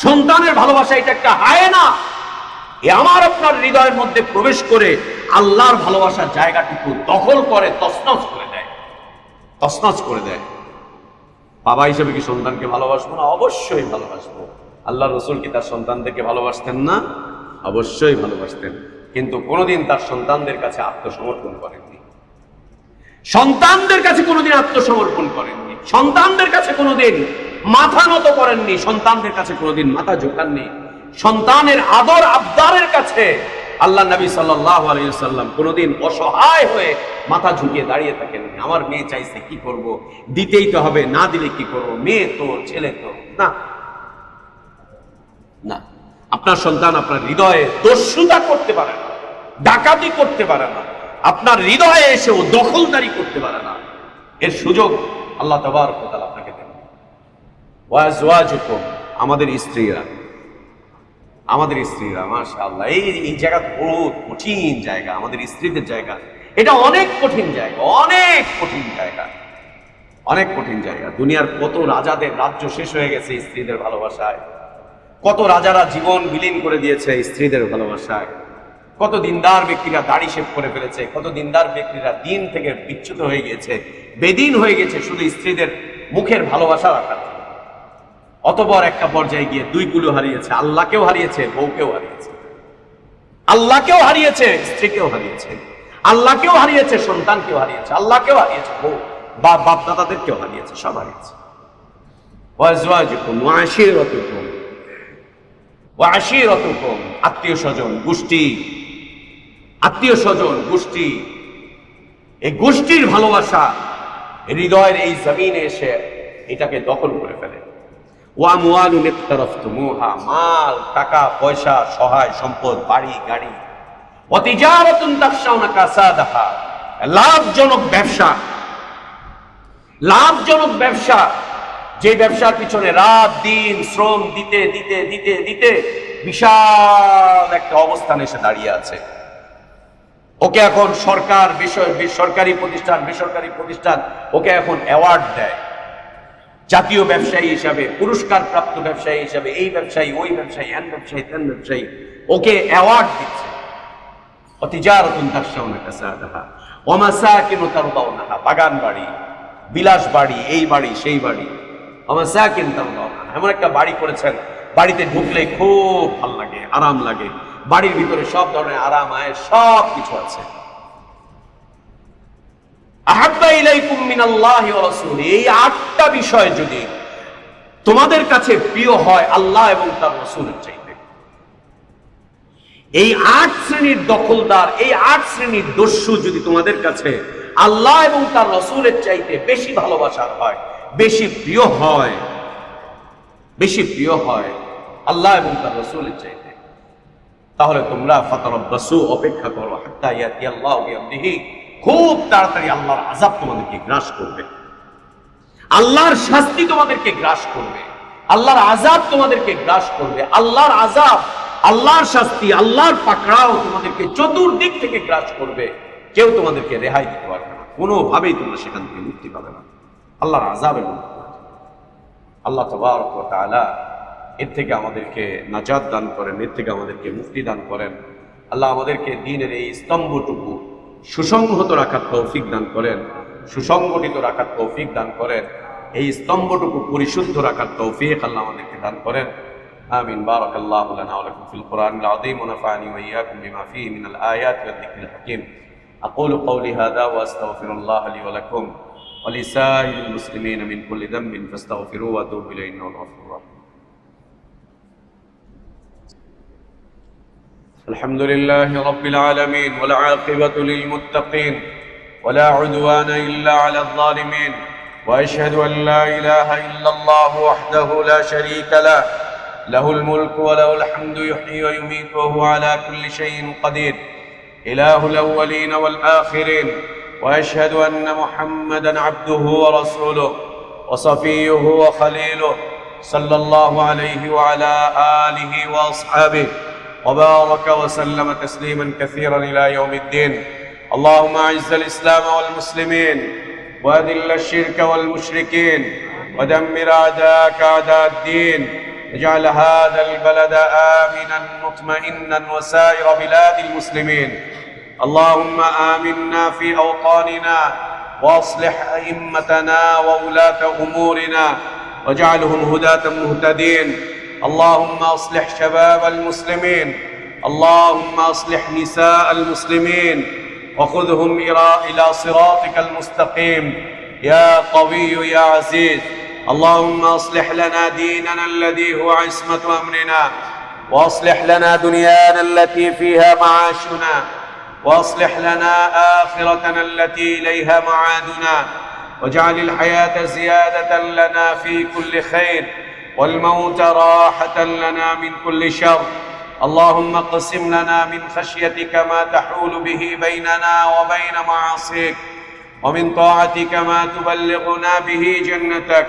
সন্তানের ভালোবাসা এটা একটা হায়না। এ আমার আপনার হৃদয়ের মধ্যে প্রবেশ করে আল্লাহর ভালোবাসার জায়গাটুকু দখল করে তছনছ করে দেয়, তছনছ করে দেয়। বাবা হিসেবে কি সন্তানকে ভালোবাসবো না? অবশ্যই ভালোবাসবো। আল্লাহ রসুল কি তার সন্তানদেরকে ভালোবাসতেন না? অবশ্যই ভালোবাসতেন, কিন্তু কোনোদিন তার সন্তানদের কাছে আত্মসমর্পণ করেননি। সন্তানদের কাছে কোনোদিন আত্মসমর্পণ করেননি, সন্তানদের কাছে কোনোদিন মাথা নত করেননি, সন্তানদের কাছে কোনোদিন মাথা ঝুঁকাননি। সন্তানের আদর আবদারের কাছে আল্লাহ নবী সাল্লাল্লাহু আলাইহি ওয়াসাল্লাম কোনোদিন অসহায় হয়ে মাথা ঝুঁকিয়ে দাঁড়িয়ে থাকেননি। আমার মেয়ে চাইছে, কি করব, দিতেই তো হবে, না দিলে কি করব, মেয়ে তো, ছেলে তো না। না, আপনার সন্তান আপনার হৃদয়ে দস্যুতা করতে পারে না, ডাকাতি করতে পারে না, আপনার হৃদয়ে এসেও দখলদারি করতে পারে না। এর সুযোগ আল্লাহ তাবারক ওয়া তাআলা আপনাকে দেন। ওয়া আজওয়াজুকুম, আমাদের স্ত্রীরা, আমাদের স্ত্রীরা মাশাআল্লাহ, এই জায়গা বহুত কঠিন জায়গা, আমাদের স্ত্রীদের জায়গা। এটা অনেক কঠিন জায়গা, অনেক কঠিন জায়গা, অনেক কঠিন জায়গা। দুনিয়ার কত রাজাদের রাজ্য শেষ হয়ে গেছে স্ত্রীদের ভালোবাসায়, কত রাজারা জীবন বিলীন করে দিয়েছে স্ত্রীদের ভালোবাসায়, কত দিনদার ব্যক্তিরা দাড়ি শেভ করে ফেলেছে, কত দিনদার ব্যক্তিরা দিন থেকে বিচ্যুত হয়ে গিয়েছে, বেদিন হয়ে গেছে শুধু স্ত্রীদের মুখের ভালোবাসা রাখার। অতঃপর একটা পর্যায়ে গিয়ে দুই কুলো হারিয়েছে, আল্লাহকেও হারিয়েছে, বউকেও হারিয়েছে, আল্লাহকেও হারিয়েছে, স্ত্রীকেও হারিয়েছে, আল্লাহকেও হারিয়েছে, সন্তানকেও হারিয়েছে, আল্লাহকেও হারিয়েছে, বউ বা বাপ দাদাদেরকেও হারিয়েছে, সব হারিয়েছে। ওয়াজওয়াজুকুম ওয়া আশিরাতুকুম, ওয়া আশিরাতুকুম, আত্মীয় স্বজন, গোষ্ঠী, আত্মীয় স্বজন, গোষ্ঠী, এই গোষ্ঠীর ভালোবাসা, হৃদয়ের এই জমিনে এসে এটাকে দখল করে ফেলে। ওয়া আমওয়ালুন ইকতারাফতুমুহা, মাল, টাকা পয়সা, সহায় সম্পদ, বাড়ি গাড়ি। ওয়া তিজারাতুন তাখশাউনা কাসাদাহা, লাভজনক ব্যবসা, লাভজনক ব্যবসা, যে ব্যবসার পিছনে রাত দিন শ্রম দিতে দিতে দিতে দিতে বিশাল একটা অবস্থান এসে দাঁড়িয়ে আছে। ওকে এখন সরকার, সরকারি প্রতিষ্ঠান, বেসরকারি প্রতিষ্ঠান ওকে এখন অ্যাওয়ার্ড দেয় জাতীয় ব্যবসায়ী হিসাবে, পুরস্কার প্রাপ্ত ব্যবসায়ী হিসাবে, এই ব্যবসায়ী, ওই ব্যবসায়ী, হ্যান ব্যবসায়ী, তেন ব্যবসায়ী, ওকে অ্যাওয়ার্ড দিচ্ছে। তিজারাতুন তাখশাউনা কাসাদাহা ওয়া মাসাকিনু তারদাউনাহা, বাগান বাড়ি, বিলাস বাড়ি, এই বাড়ি সেই বাড়ি। ওয়া মাসাকিন তারদাউনাহা, এমন একটা বাড়ি করেছেন বাড়িতে ঢুকলে খুব ভালো লাগে, আরাম লাগে, বাড়ির ভিতরে সব ধরনের আরাম আয়েশ সব কিছু আছে। আহাব্বা ইলাইকুম মিনাল্লাহি ওয়া রাসূলি, এই 8টা বিষয় যদি তোমাদের কাছে প্রিয় হয় আল্লাহ এবং তার রাসূলের চাইতে, এই 8 শ্রেণীর দখলদার, এই 8 শ্রেণীর দস্যু যদি তোমাদের কাছে আল্লাহ এবং তার রাসূলের চাইতে বেশি ভালোবাসার হয়, বেশি প্রিয় হয়, বেশি প্রিয় হয় আল্লাহ এবং তার রাসূলের চাইতে, তাহলে তোমরা ফাতারাব্বাসু, অপেক্ষা করো, হাত্তা ইয়াতিয়াল্লাহু বিআমরিহি, খুব তাড়াতাড়ি আল্লাহর আযাব তোমাদেরকে গ্রাস করবে, আল্লাহর শাস্তি তোমাদেরকে গ্রাস করবে, আল্লাহর আযাব তোমাদেরকে গ্রাস করবে। আল্লাহর আযাব, আল্লাহর শাস্তি, আল্লাহর পাকড়াও তোমাদেরকে চতুর্দিক থেকে গ্রাস করবে, কেউ তোমাদেরকে রেহাই দিতে পারবে না, কোনোভাবেই তোমরা সেখান থেকে মুক্তি পাবে না আল্লাহর আযাবের মধ্যে। আল্লাহ তাবারক ওয়া তাআলা এর থেকে আমাদেরকে নাজাত দান করেন, এর থেকে আমাদেরকে মুক্তি দান করেন। আল্লাহ আমাদেরকে দ্বীনের এই স্তম্ভটুকু সুসংহত রাখার তৌফিক দান করেন, সুসংগঠিত রাখার তৌফিক দান করেন, এই স্তম্ভটুকু পরিশুদ্ধ রাখার তৌফিক আল্লাহ আমাদেরকে দান করেন। আমিন। বারাকাল্লাহু লানা ওয়া লাকুম ফিল কুরআনিল আযীম ওয়া নাফা'নি ওয়া ইয়্যাকুম বিমা ফীহি মিনাল আয়াতি ওয়াদ যিকরিল হাকীম। আকুলু কওলি হাযা ওয়া আস্তাগফিরুল্লাহ লি ওয়া লাকুম ওয়া লিসাইরিল মুসলিমিনা মিন কুল্লি যামবিন ফাস্তাগফিরুহু ওয়া তুবু ইলাইহি ইন্নাহু গফুরুর রাহিম। الحمد لله رب العالمين والعاقبة للمتقين ولا عدوان إلا على الظالمين وأشهد أن لا إله إلا الله وحده لا شريك له له الملك وله الحمد يحيي ويميت وهو على كل شيء قدير إله الأولين والآخرين وأشهد أن محمدا عبده ورسوله وصفيه وخليله صلى الله عليه وعلى آله وأصحابه وبارك وسلم تسليما كثيرا إلى يوم الدين. اللهم أعز الإسلام والمسلمين وأذل الشرك والمشركين ودمر أعداءك أعداء الدين. اجعل هذا البلد آمنا مطمئنا وسائر بلاد المسلمين. اللهم آمنا في أوطاننا وأصلح أئمتنا وولاة أمورنا واجعلهم هداة مهتدين. اللهم أصلح شباب المسلمين، اللهم أصلح نساء المسلمين وخذهم إلى صراطك المستقيم يا قوي يا عزيز. اللهم أصلح لنا ديننا الذي هو عصمة أمرنا، وأصلح لنا دنيانا التي فيها معاشنا، وأصلح لنا آخرتنا التي إليها معادنا، واجعل الحياة زيادة لنا في كل خير والموت راحة لنا من كل شر. اللهم اقسم لنا من خشيتك ما تحول به بيننا وبين معاصيك، ومن طاعتك ما تبلغنا به جنتك،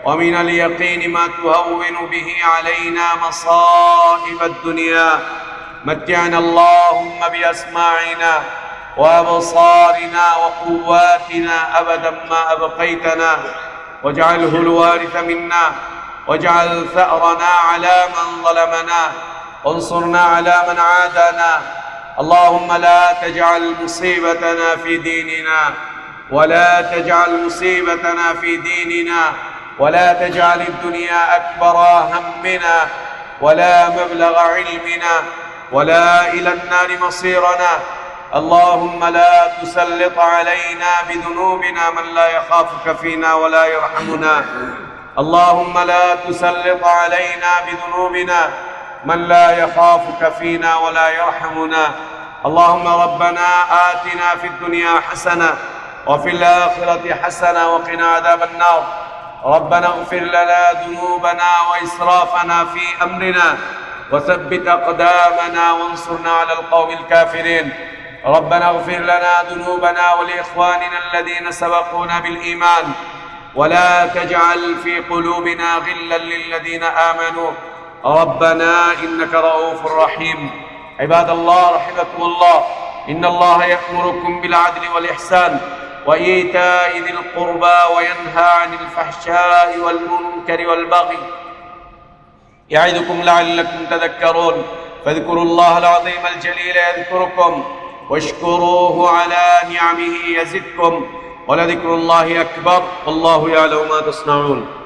ومن اليقين ما تهون به علينا مصائب الدنيا. متعنا اللهم بأسماعنا وأبصارنا وقواتنا أبدا ما أبقيتنا، واجعله الوارث منا، واجعل ثأرنا على من ظلمنا، وانصرنا على من عادانا. اللهم لا تجعل مصيبتنا في ديننا، ولا تجعل مصيبتنا في ديننا، ولا تجعل الدنيا أكبر همنا ولا مبلغ علمنا ولا إلى النار مصيرنا. اللهم لا تسلط علينا بذنوبنا من لا يخافك فينا ولا يرحمنا. اللهم لا تسلط علينا بذنوبنا من لا يخافك فينا ولا يرحمنا. اللهم ربنا آتنا في الدنيا حسنة وفي الآخرة حسنة وقنا عذاب النار. ربنا اغفر لنا ذنوبنا وإسرافنا في أمرنا وثبت أقدامنا وانصرنا على القوم الكافرين. ربنا اغفر لنا ذنوبنا ولإخواننا الذين سبقونا بالإيمان ولا تجعل في قلوبنا غلا للذين آمنوا ربنا إنك رؤوف رحيم. عباد الله رحمكم الله، إن الله يأمركم بالعدل والإحسان وإيتاء ذي القربى وينهى عن الفحشاء والمنكر والبغي يعظكم لعلكم تذكرون. فاذكروا الله العظيم الجليل يذكركم واشكروه على نعمه يزدكم ولذكر الله أكبر والله يعلم ما تصنعون.